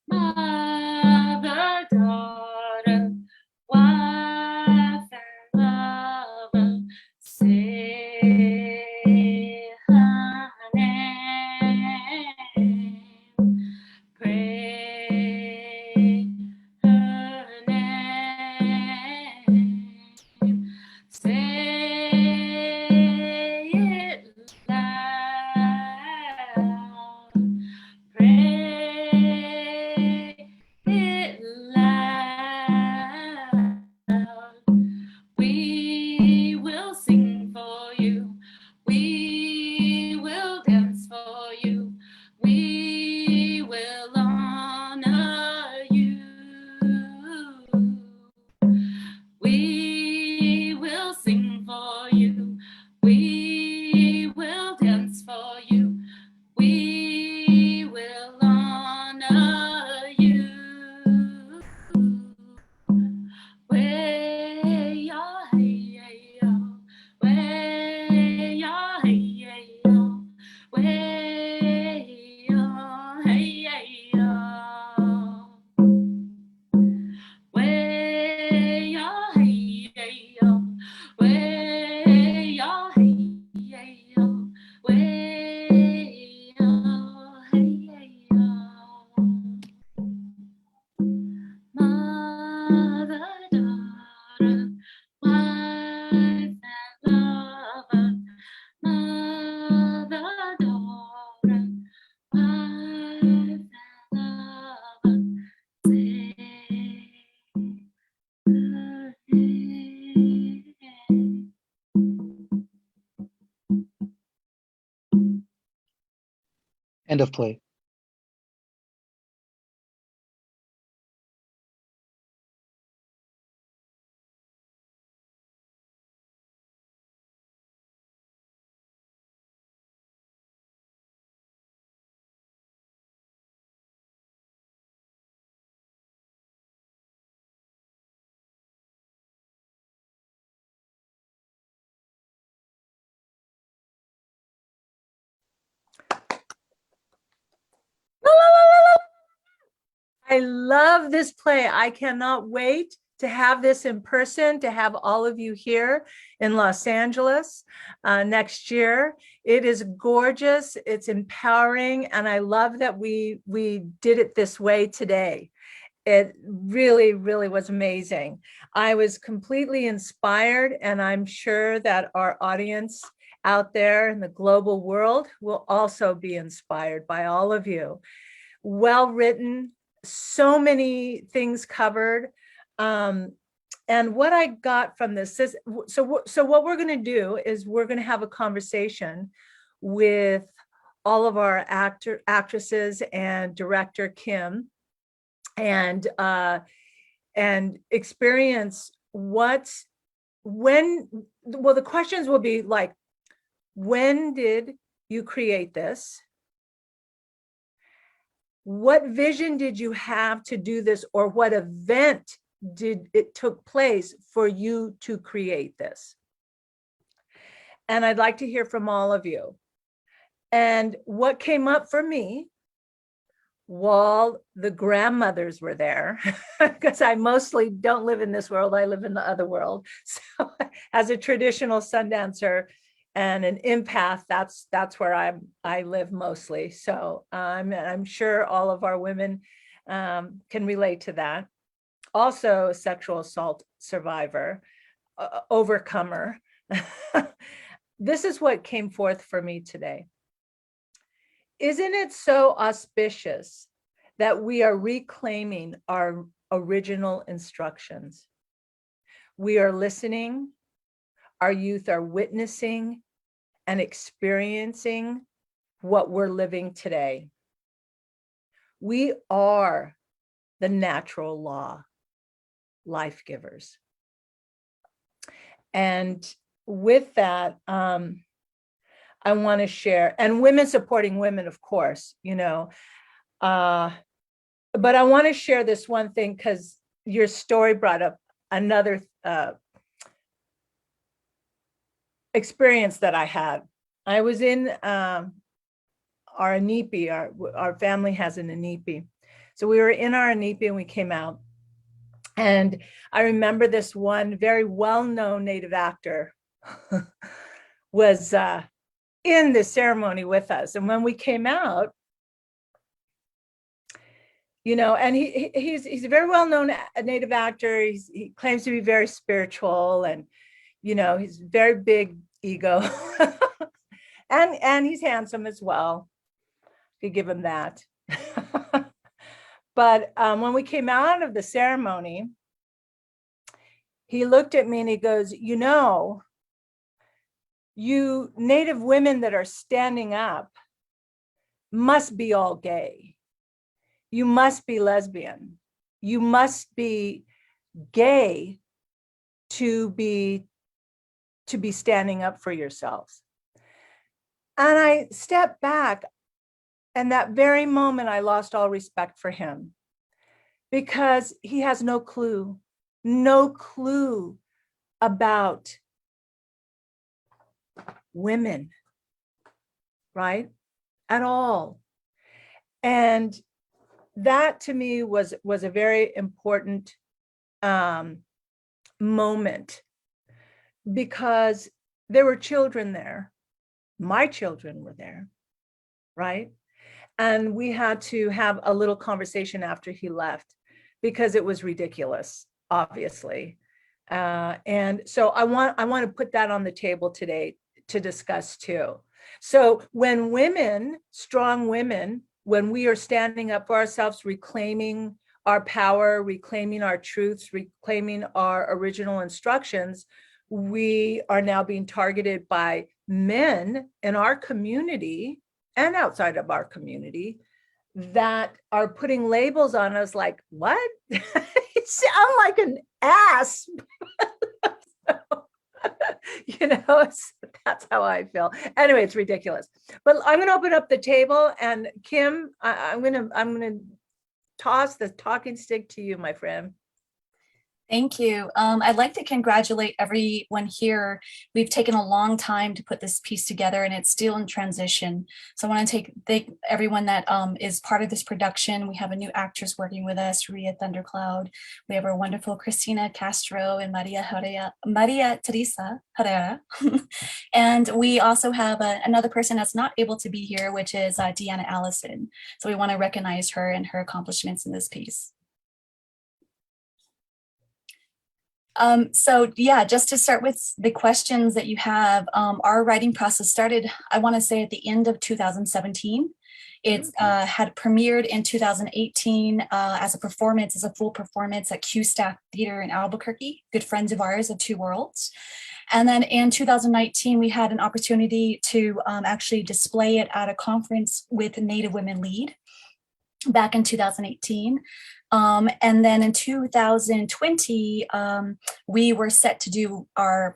Mother, daughter, wife and lover. Say her name. End of play. I love this play. I cannot wait to have this in person, to have all of you here in Los Angeles next year. It is gorgeous, it's empowering, and I love that we did it this way today. It really, really was amazing. I was completely inspired, and I'm sure that our audience out there in the global world will also be inspired by all of you. Well written, so many things covered. And what I got from this is, so what we're going to do is we're going to have a conversation with all of our actresses and director Kim, and experience the questions will be like, when did you create this? What vision did you have to do this, or what event did it took place for you to create this? And I'd like to hear from all of you. And what came up for me while the grandmothers were there, because I mostly don't live in this world, I live in the other world. So as a traditional sun dancer and an empath, that's where I live mostly. So I'm sure all of our women can relate to that. Also a sexual assault survivor, overcomer. This is what came forth for me today. Isn't it so auspicious that we are reclaiming our original instructions? We are listening, our youth are witnessing and experiencing what we're living today. We are the natural law life givers. And with that, I want to share, and women supporting women, of course, you know, but I want to share this one thing because your story brought up another experience that I had. I was in our Inipi, our family has an Inipi. So we were in our Inipi and we came out. And I remember this one very well-known Native actor was in the ceremony with us. And when we came out, you know, and he's a very well-known Native actor. He claims to be very spiritual, and, you know, he's very big ego and he's handsome as well. You give him that. But when we came out of the ceremony, he looked at me and he goes, you know, you Native women that are standing up must be all gay. You must be lesbian. You must be gay to be standing up for yourselves. And I stepped back, and that very moment I lost all respect for him, because he has no clue about women, right? At all. And that to me was a very important moment, because there were children there. My children were there, right? And we had to have a little conversation after he left, because it was ridiculous, obviously. And so I want to put that on the table today to discuss too. So when women, strong women, when we are standing up for ourselves, reclaiming our power, reclaiming our truths, reclaiming our original instructions, we are now being targeted by men in our community and outside of our community that are putting labels on us like, what? You sound like an ass. That's how I feel. Anyway, it's ridiculous. But I'm going to open up the table, and Kim, I'm going to toss the talking stick to you, my friend. Thank you. I'd like to congratulate everyone here. We've taken a long time to put this piece together, and it's still in transition. So I want to thank everyone that is part of this production. We have a new actress working with us, Ria Thundercloud. We have our wonderful Christina Castro and Maria Teresa Herrera. And we also have another person that's not able to be here, which is Deanna Allison. So we want to recognize her and her accomplishments in this piece. So yeah, just to start with the questions that you have, our writing process started, I want to say, at the end of 2017. It had premiered in 2018 as a full performance at Q Staff Theater in Albuquerque, good friends of ours of Two Worlds. And then in 2019, we had an opportunity to actually display it at a conference with Native Women Lead back in 2018. And then in 2020, we were set to do our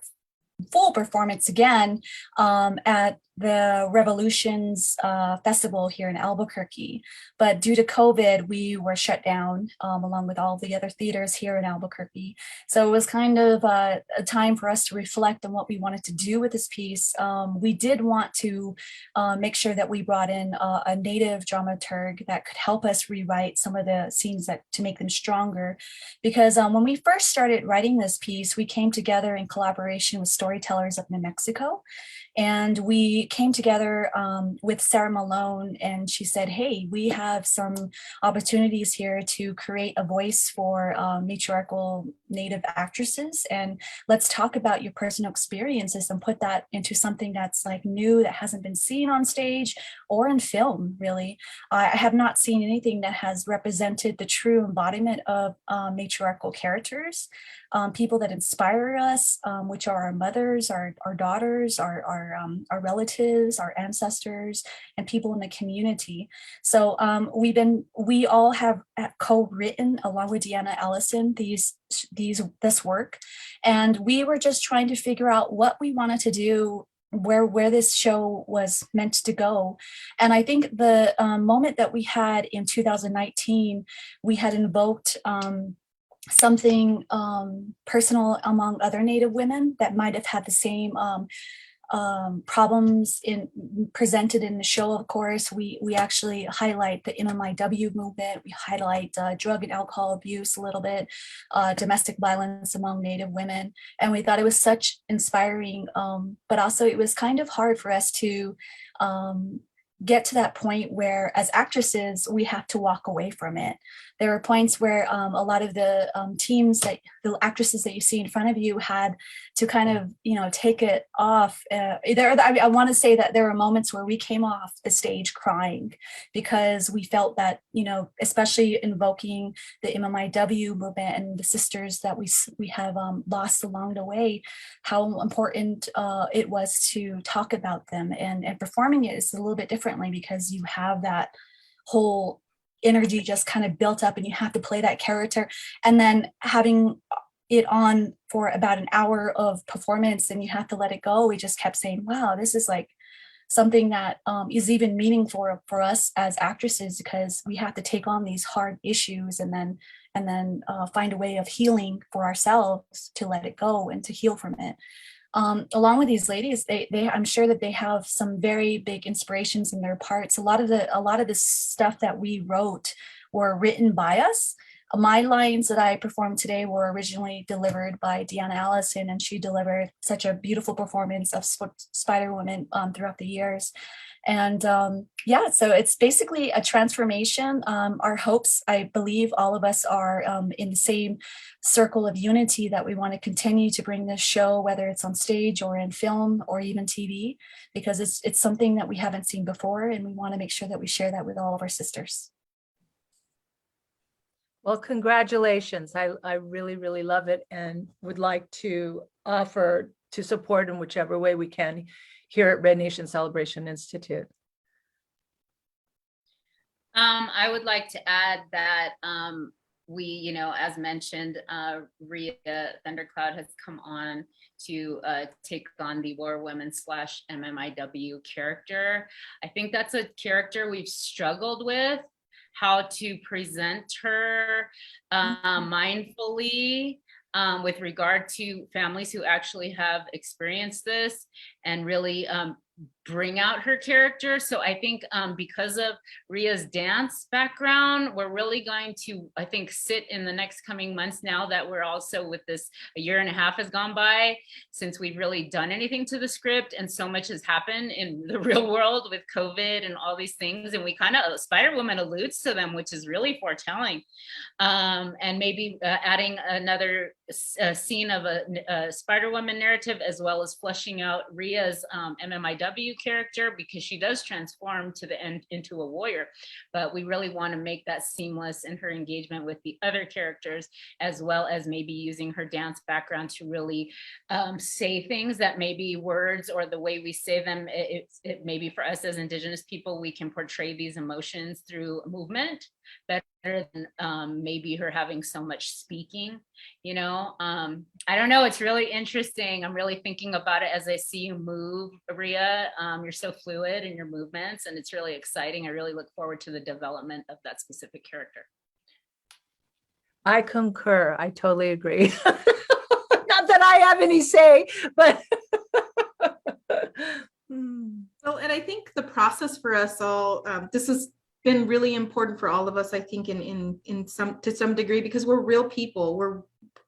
full performance again at the Revolutions Festival here in Albuquerque. But due to COVID, we were shut down along with all the other theaters here in Albuquerque. So it was kind of a time for us to reflect on what we wanted to do with this piece. We did want to make sure that we brought in a native dramaturg that could help us rewrite some of the scenes to make them stronger. Because when we first started writing this piece, we came together in collaboration with storytellers of New Mexico. And we came together with Sarah Malone, and she said, hey, we have some opportunities here to create a voice for matriarchal Native actresses. And let's talk about your personal experiences and put that into something that's like new, that hasn't been seen on stage or in film, really. I have not seen anything that has represented the true embodiment of matriarchal characters, people that inspire us, which are our mothers, our daughters, our relatives, our ancestors, and people in the community. So we all have co-written, along with Deanna Allison, this work, and we were just trying to figure out what we wanted to do, where this show was meant to go. And I think the moment that we had in 2019, we had invoked something personal among other Native women that might have had the same problems presented in the show. Of course, we actually highlight the MMIW movement. We highlight drug and alcohol abuse a little bit, domestic violence among Native women. And we thought it was such inspiring, but also it was kind of hard for us to get to that point where, as actresses, we have to walk away from it. There were points where a lot of the the actresses that you see in front of you had to kind of, take it off. I want to say that there were moments where we came off the stage crying because we felt that, especially invoking the MMIW movement and the sisters that we have lost along the way, how important it was to talk about them, and performing it is a little bit differently because you have that whole energy just kind of built up and you have to play that character, and then having it on for about an hour of performance and you have to let it go. We just kept saying, wow, this is like something that is even meaningful for us as actresses, because we have to take on these hard issues and then find a way of healing for ourselves to let it go and to heal from it. Along with these ladies, I'm sure that they have some very big inspirations in their parts. A lot of the stuff that we wrote were written by us. My lines that I performed today were originally delivered by Deanna Allison, and she delivered such a beautiful performance of Spider-Woman throughout the years. And yeah, so it's basically a transformation. Our hopes, I believe all of us are in the same circle of unity, that we want to continue to bring this show, whether it's on stage or in film or even TV, because it's something that we haven't seen before, and we want to make sure that we share that with all of our sisters. Well, congratulations. I really, really love it, and would like to offer to support in whichever way we can here at Red Nation Celebration Institute. I would like to add that we, you know, as mentioned, Rhea Thundercloud has come on to take on the War Women / MMIW character. I think that's a character we've struggled with, how to present her mindfully with regard to families who actually have experienced this, and really bring out her character. So I think because of Rhea's dance background, we're really going to, I think, sit in the next coming months, now that we're also with this, a year and a half has gone by since we've really done anything to the script, and so much has happened in the real world with COVID and all these things, and we kind of, Spider-Woman alludes to them, which is really foretelling. And maybe adding another scene of a Spider-Woman narrative, as well as fleshing out Rhea's MMIW character, because she does transform to the end into a warrior, but we really want to make that seamless in her engagement with the other characters, as well as maybe using her dance background to really say things that maybe words or the way we say them, it maybe for us as Indigenous people, we can portray these emotions through movement better than maybe her having so much speaking, you know. I don't know, it's really interesting. I'm really thinking about it as I see you move, Rhea. You're so fluid in your movements, and it's really exciting. I really look forward to the development of that specific character. I concur. I totally agree. Not that I have any say, but Well, and I think the process for us all, this has been really important for all of us, I think, in some, to some degree, because we're real people. We're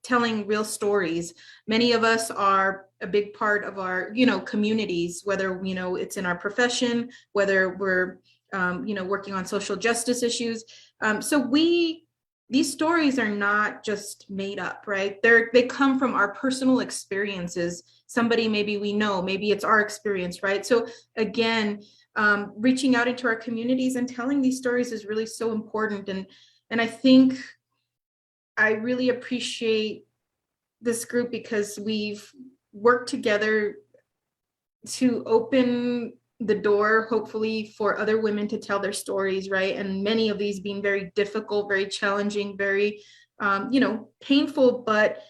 telling real stories. Many of us are a big part of our, you know, communities, whether, you know, it's in our profession, whether we're, you know, working on social justice issues. So these stories are not just made up, right? They come from our personal experiences. Somebody maybe we know, maybe it's our experience, right? So again, reaching out into our communities and telling these stories is really so important. And I think I really appreciate this group, because we've worked together to open the door, hopefully, for other women to tell their stories, right? And many of these being very difficult, very challenging, very, you know, painful. But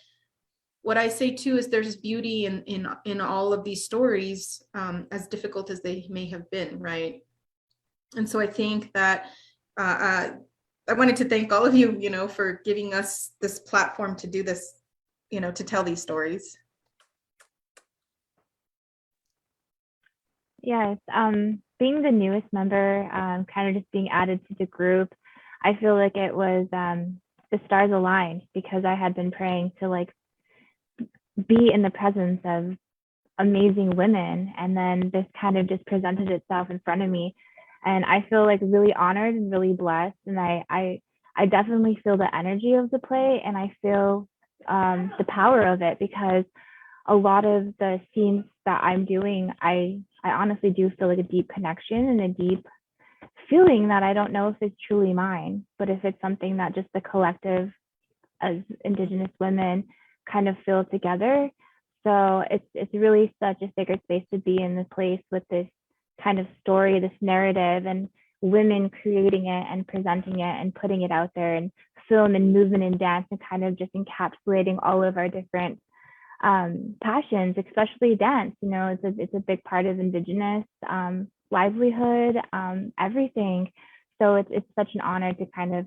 what I say too is there's beauty in all of these stories, as difficult as they may have been, right? And so I think that I wanted to thank all of you, you know, for giving us this platform to do this, you know, to tell these stories. Yes, being the newest member, kind of just being added to the group, I feel like it was the stars aligned, because I had been praying to like be in the presence of amazing women, and then this kind of just presented itself in front of me, and I feel like really honored and really blessed. And I definitely feel the energy of the play, and I feel the power of it, because a lot of the scenes that I'm doing, I honestly do feel like a deep connection and a deep feeling that I don't know if it's truly mine, but if it's something that just the collective as Indigenous women kind of feel together. So it's really such a sacred space to be in this place with this kind of story, this narrative, and women creating it and presenting it and putting it out there, and film and movement and dance, and kind of just encapsulating all of our different passions, especially dance. You know, it's a big part of Indigenous livelihood, everything. So it's such an honor to kind of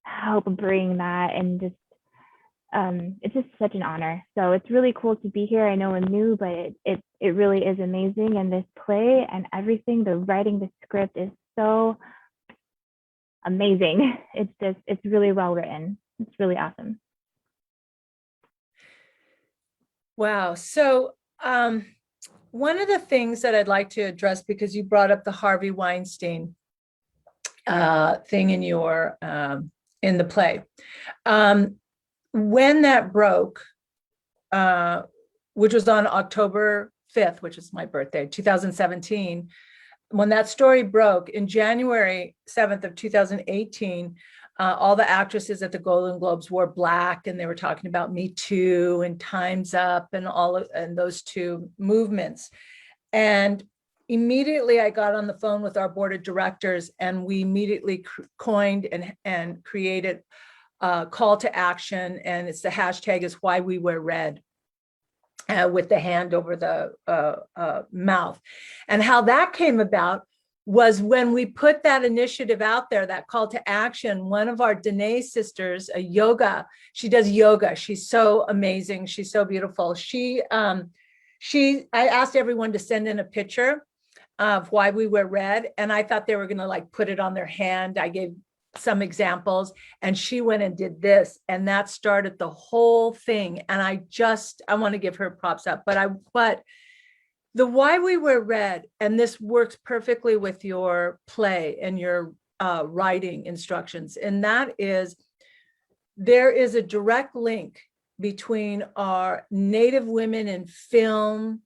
help bring that, and just it's just such an honor. So it's really cool to be here. I know I'm new, but it really is amazing. And this play and everything, the writing, the script is so amazing. It's really well written. It's really awesome. wow. So one of the things that I'd like to address, because you brought up the Harvey Weinstein thing in your in the play. When that broke, which was on October 5th, which is my birthday, 2017, when that story broke in January 7th of 2018, all the actresses at the Golden Globes wore black, and they were talking about Me Too and Time's Up and all of, and those two movements. And immediately I got on the phone with our board of directors, and we immediately coined and created a call to action, and it's the hashtag is why we wear red. With the hand over the mouth. And how that came about was when we put that initiative out there, that call to action, one of our Danae sisters, she does yoga. She's so amazing. She's so beautiful. I asked everyone to send in a picture of why we wear red. And I thought they were going to like put it on their hand. I gave some examples, and she went and did this, and that started the whole thing. And I want to give her props up, but the why we wear red, and this works perfectly with your play and your writing instructions, and that is, there is a direct link between our Native women in film,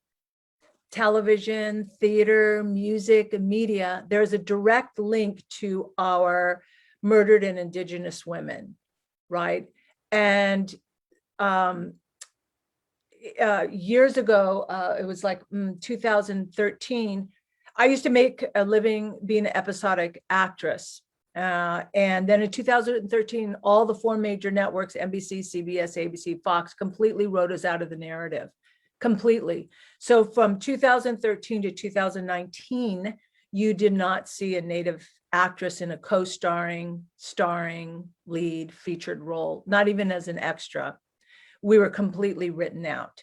television, theater, music, and media. There's a direct link to our murdered and Indigenous women, right? And years ago, it was like 2013, I used to make a living being an episodic actress. And then in 2013, all the 4 major networks, NBC, CBS, ABC, Fox, completely wrote us out of the narrative, completely. So from 2013 to 2019, you did not see a Native actress in a co-starring, starring, lead, featured role, not even as an extra. We were completely written out.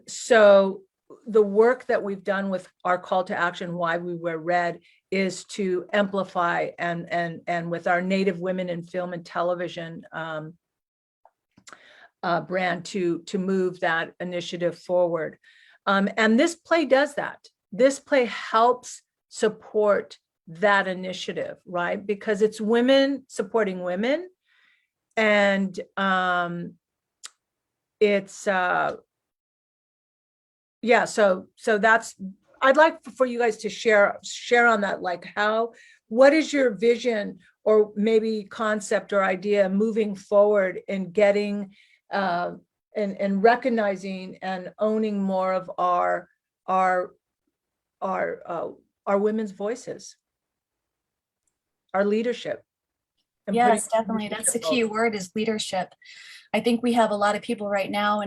So the work that we've done with our call to action, why we wear red, is to amplify and with our Native women in film and television brand to move that initiative forward. And this play does that. This play helps support that initiative, right? Because it's women supporting women, and it's yeah. So that's, I'd like for you guys to share on that, like what is your vision or maybe concept or idea moving forward in getting and recognizing and owning more of our women's voices, our leadership. Yes, definitely. That's the key word, is leadership. I think we have a lot of people right now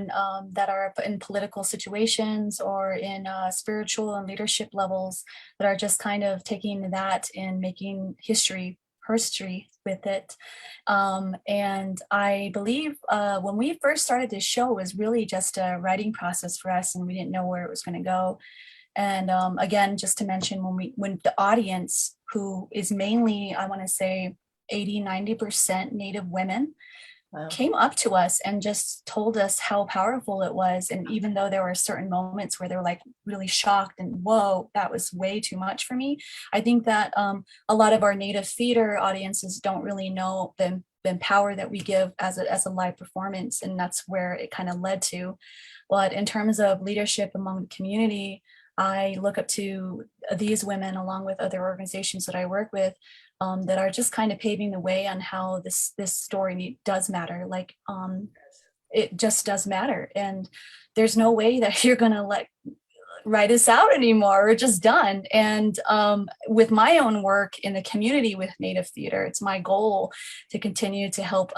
that are in political situations or in spiritual and leadership levels that are just kind of taking that and making history with it. And I believe when we first started this show, it was really just a writing process for us, and we didn't know where it was going to go. And again, just to mention, when the audience, who is mainly, I want to say 80-90% Native women, came up to us and just told us how powerful it was. And even though there were certain moments where they were like really shocked and whoa, that was way too much for me. I think that a lot of our Native theater audiences don't really know the power that we give as a live performance. And that's where it kind of led to. But in terms of leadership among the community, I look up to these women along with other organizations that I work with that are just kind of paving the way on how this story does matter. Like it just does matter. And there's no way that you're gonna write us out anymore. We're just done. And with my own work in the community with Native theater, it's my goal to continue to help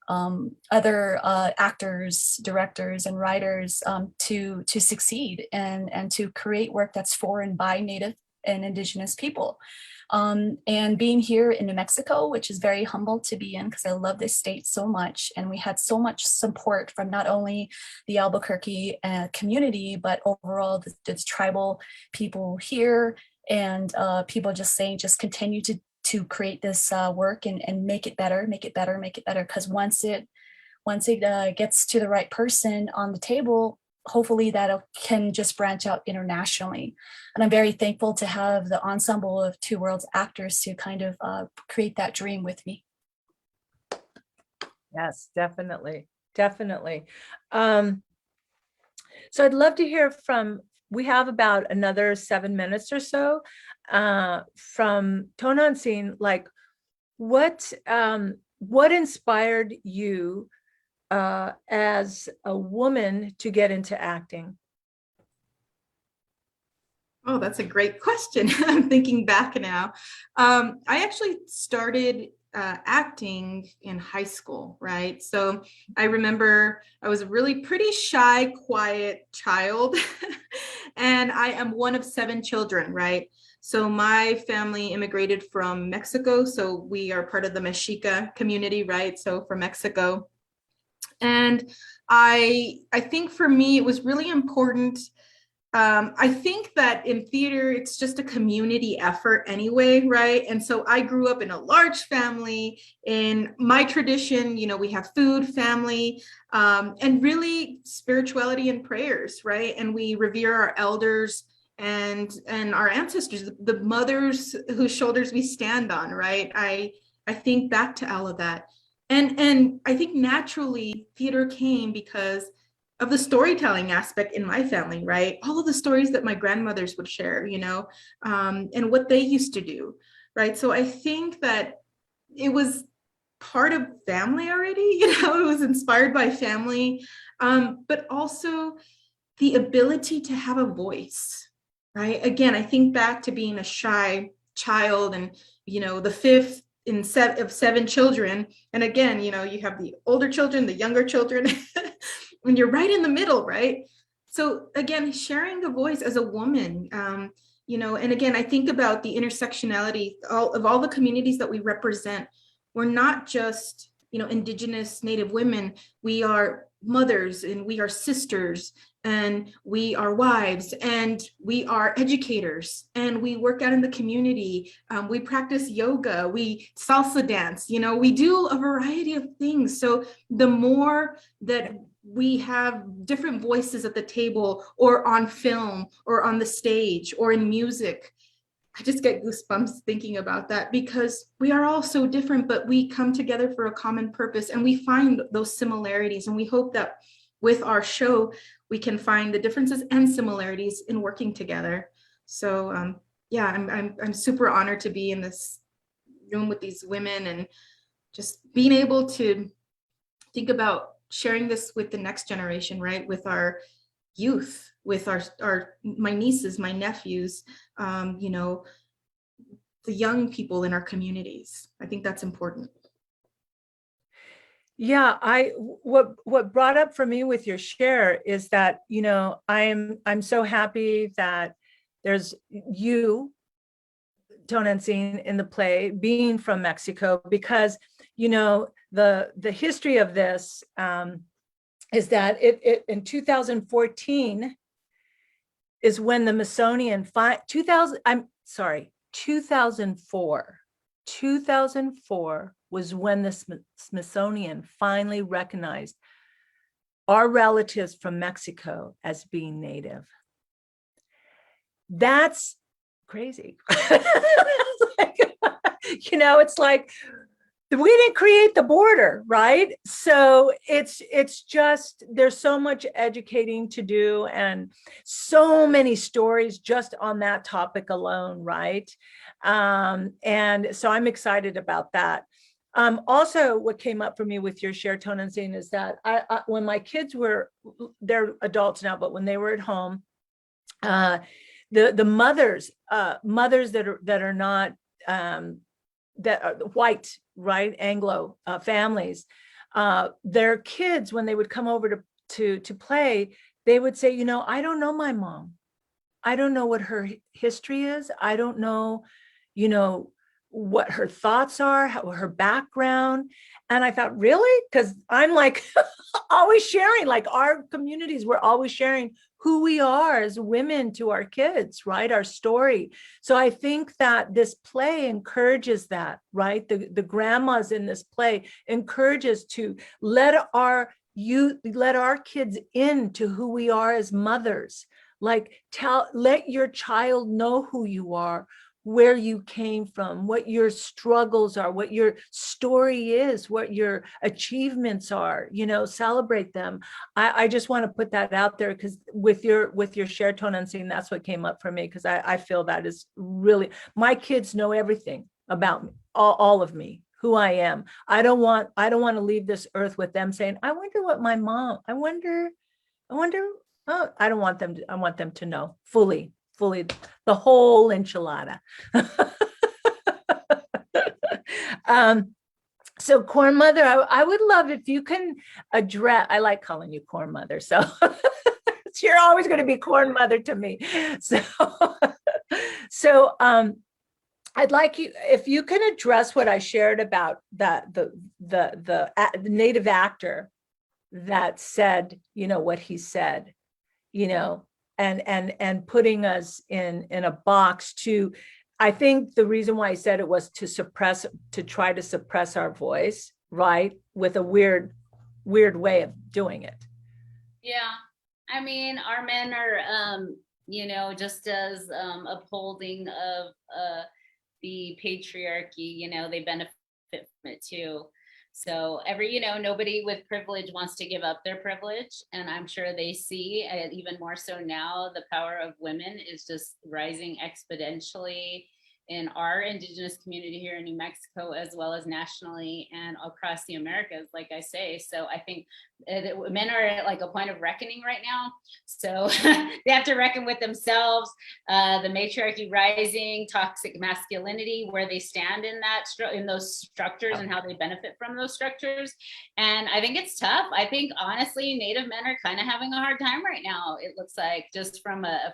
other actors, directors, and writers to succeed and to create work that's for and by Native and Indigenous people. And being here in New Mexico, which is very humble to be in because I love this state so much. And we had so much support from not only the Albuquerque community, but overall the tribal people here, and people just saying, just continue to create this work and make it better, make it better, make it better. Because once it gets to the right person on the table, hopefully that can just branch out internationally. And I'm very thankful to have the ensemble of Two Worlds actors to kind of create that dream with me. Yes, definitely. Definitely. So I'd love to hear from, we have about another 7 minutes or so from Tonantzin, like what inspired you as a woman to get into acting? Oh, that's a great question. I'm thinking back now. I actually started acting in high school, right? So I remember I was a really pretty shy, quiet child, and I am one of 7 children, right? So my family immigrated from Mexico. So we are part of the Mexica community, right? So from Mexico. And I think for me, it was really important. I think that in theater, it's just a community effort anyway, right? And so I grew up in a large family. In my tradition, we have food, family, and really spirituality and prayers, right? And we revere our elders and our ancestors, the mothers whose shoulders we stand on, right? I think back to all of that. And I think naturally theater came because of the storytelling aspect in my family, right? All of the stories that my grandmothers would share, and what they used to do, right? So I think that it was part of family already, it was inspired by family, but also the ability to have a voice, right? Again, I think back to being a shy child and, the fifth of 7 children. And again, you have the older children, the younger children, and you're right in the middle, right? So again, sharing a voice as a woman, and again, I think about the intersectionality of all the communities that we represent. We're not just, Indigenous Native women. We are mothers and we are sisters and we are wives and we are educators and we work out in the community. We practice yoga, we salsa dance, we do a variety of things. So the more that we have different voices at the table or on film or on the stage or in music, I just get goosebumps thinking about that because we are all so different, but we come together for a common purpose and we find those similarities. And we hope that with our show, we can find the differences and similarities in working together. So I'm super honored to be in this room with these women and just being able to think about sharing this with the next generation, right? With our youth, with my nieces, my nephews, the young people in our communities. I think that's important. Yeah, what brought up for me with your share is that, I'm so happy that there's you, Tonantzin, in the play, being from Mexico, because, the history of this is that it in 2014 is when the Smithsonian 2004 was when the Smithsonian finally recognized our relatives from Mexico as being Native. That's crazy. It's like we didn't create the border, right? So it's just, there's so much educating to do and so many stories just on that topic alone, right? And so I'm excited about that. Also, what came up for me with your share, Tonantzin, is that I when my kids they're adults now, but when they were at home, the mothers that are not that are white, right, Anglo families, their kids, when they would come over to play, they would say, I don't know my mom. I don't know what her history is. I don't know, what her thoughts are, her background. And I thought, really? Because I'm like always sharing, like our communities, we're always sharing who we are as women to our kids, right? Our story. So I think that this play encourages that, right? The grandmas in this play encourages to let our kids into who we are as mothers. Like let your child know who you are, where you came from, what your struggles are, what your story is, what your achievements are, celebrate them. I just want to put that out there because with your share, Tonantzin, that's what came up for me, because I feel that is really, my kids know everything about me, all of me, who I am. I don't want to leave this earth with them saying, I wonder what my mom, I wonder, oh, I don't want them to, I want them to know fully fully, the whole enchilada. So Corn Mother, I would love if you can address, I like calling you Corn Mother, so you're always going to be Corn Mother to me. So I'd like you, if you can address what I shared about the native actor that said, what he said, and putting us in a box to, I think the reason why he said it was to try to suppress our voice, right? With a weird way of doing it. Yeah. I mean, our men are, just as upholding of the patriarchy, they benefit from it too. So nobody with privilege wants to give up their privilege. And I'm sure they see, and even more so now, the power of women is just rising exponentially in our indigenous community here in New Mexico, as well as nationally and across the Americas, like I say. So I think men are at like a point of reckoning right now. So they have to reckon with themselves, the matriarchy rising, toxic masculinity, where they stand in those structures and how they benefit from those structures. And I think it's tough. I think honestly, Native men are kind of having a hard time right now. It looks like, just from a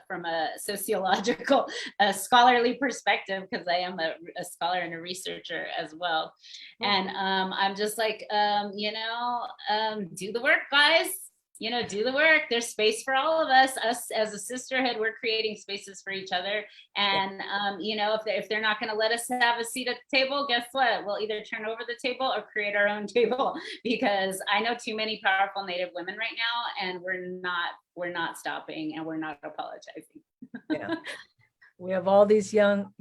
sociological, scholarly perspective, because I am a scholar and a researcher as well. And I'm just like, do the work, guys. Do the work. There's space for all of us. Us as a sisterhood, we're creating spaces for each other. And if they're not going to let us have a seat at the table, guess what? We'll either turn over the table or create our own table, because I know too many powerful Native women right now, and we're not stopping, and we're not apologizing. Yeah. We have all these young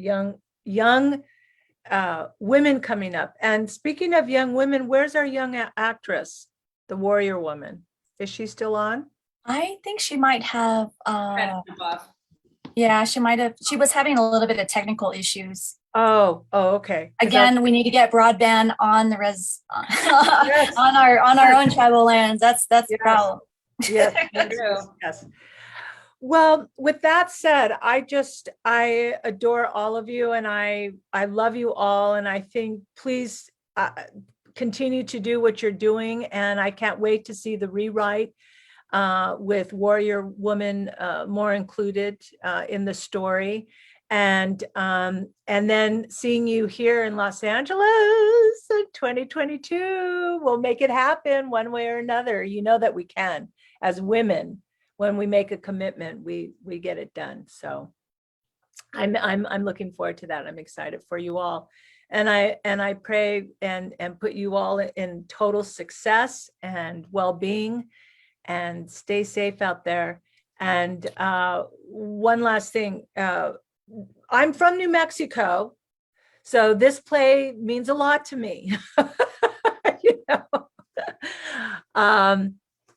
women coming up. And speaking of young women, where's our young actress, the warrior woman? Is she still on? I think she might have, yeah, she was having a little bit of technical issues. Oh, okay. Again, we need to get broadband on the Yes. on our own tribal lands. That's the problem. Yes. Well, with that said, I adore all of you, and I love you all. And I think please continue to do what you're doing. And I can't wait to see the rewrite with Warrior Woman more included in the story. And then seeing you here in Los Angeles in 2022, we'll make it happen one way or another. You know that we can, as women. When we make a commitment, we get it done. So I'm looking forward to that. I'm excited for you all. And I pray and put you all in total success and well-being, and stay safe out there. And one last thing, I'm from New Mexico, so this play means a lot to me.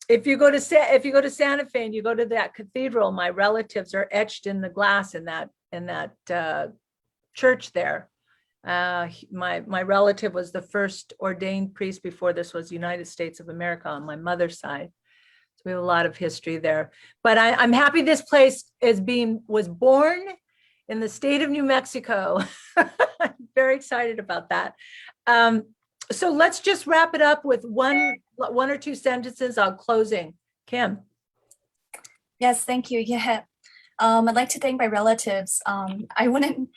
If you go to Santa Fe and you go to that cathedral, my relatives are etched in the glass in that church there. My relative was the first ordained priest before this was United States of America on my mother's side. So we have a lot of history there. But I'm happy this place was born in the state of New Mexico. I'm very excited about that. So let's just wrap it up with one or two sentences on closing. Kim. Yes, thank you. Yeah. I'd like to thank my relatives. I wouldn't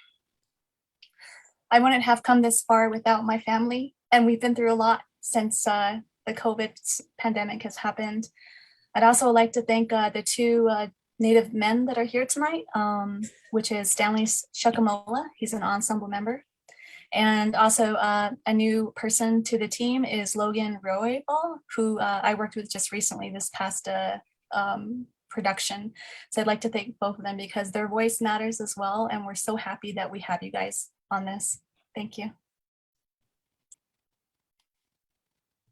have come this far without my family, and we've been through a lot since the COVID pandemic has happened. I'd also like to thank the two Native men that are here tonight, which is Stanley Shukamola. He's an ensemble member. And also a new person to the team is Logan Roybal, who I worked with just recently this past production. So I'd like to thank both of them because their voice matters as well. And we're so happy that we have you guys on this. Thank you.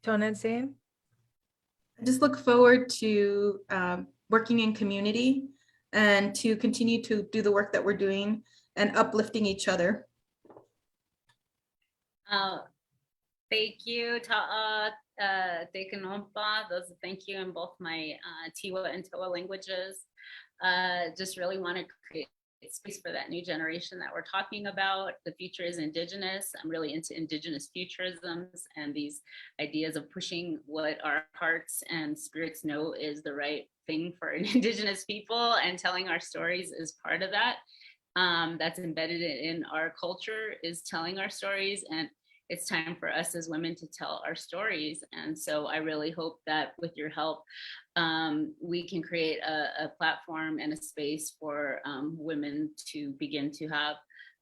Tonantzin? I just look forward to working in community and to continue to do the work that we're doing and uplifting each other. Thank you, Ta'a, Tekenompa. Those thank you in both my Tiwa and Toa languages. Just really want to create space for that new generation that we're talking about. The future is Indigenous. I'm really into Indigenous futurisms and these ideas of pushing what our hearts and spirits know is the right thing for Indigenous people, and telling our stories is part of that. That's embedded in our culture, is telling our stories, and it's time for us as women to tell our stories. And so I really hope that with your help, we can create a platform and a space for women to begin to have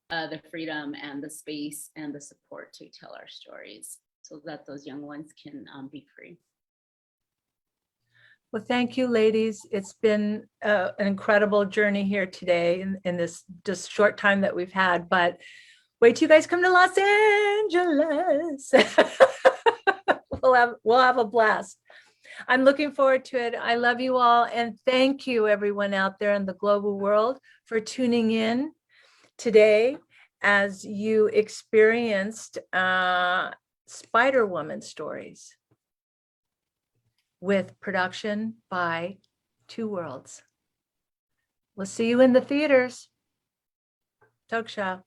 the freedom and the space and the support to tell our stories, so that those young ones can be free. Well, thank you, ladies. It's been an incredible journey here today in this just short time that we've had, but wait till you guys come to Los Angeles. We'll have a blast. I'm looking forward to it. I love you all. And thank you everyone out there in the global world for tuning in today as you experienced Spider Woman stories with production by Two Worlds. We'll see you in the theaters. Toksha.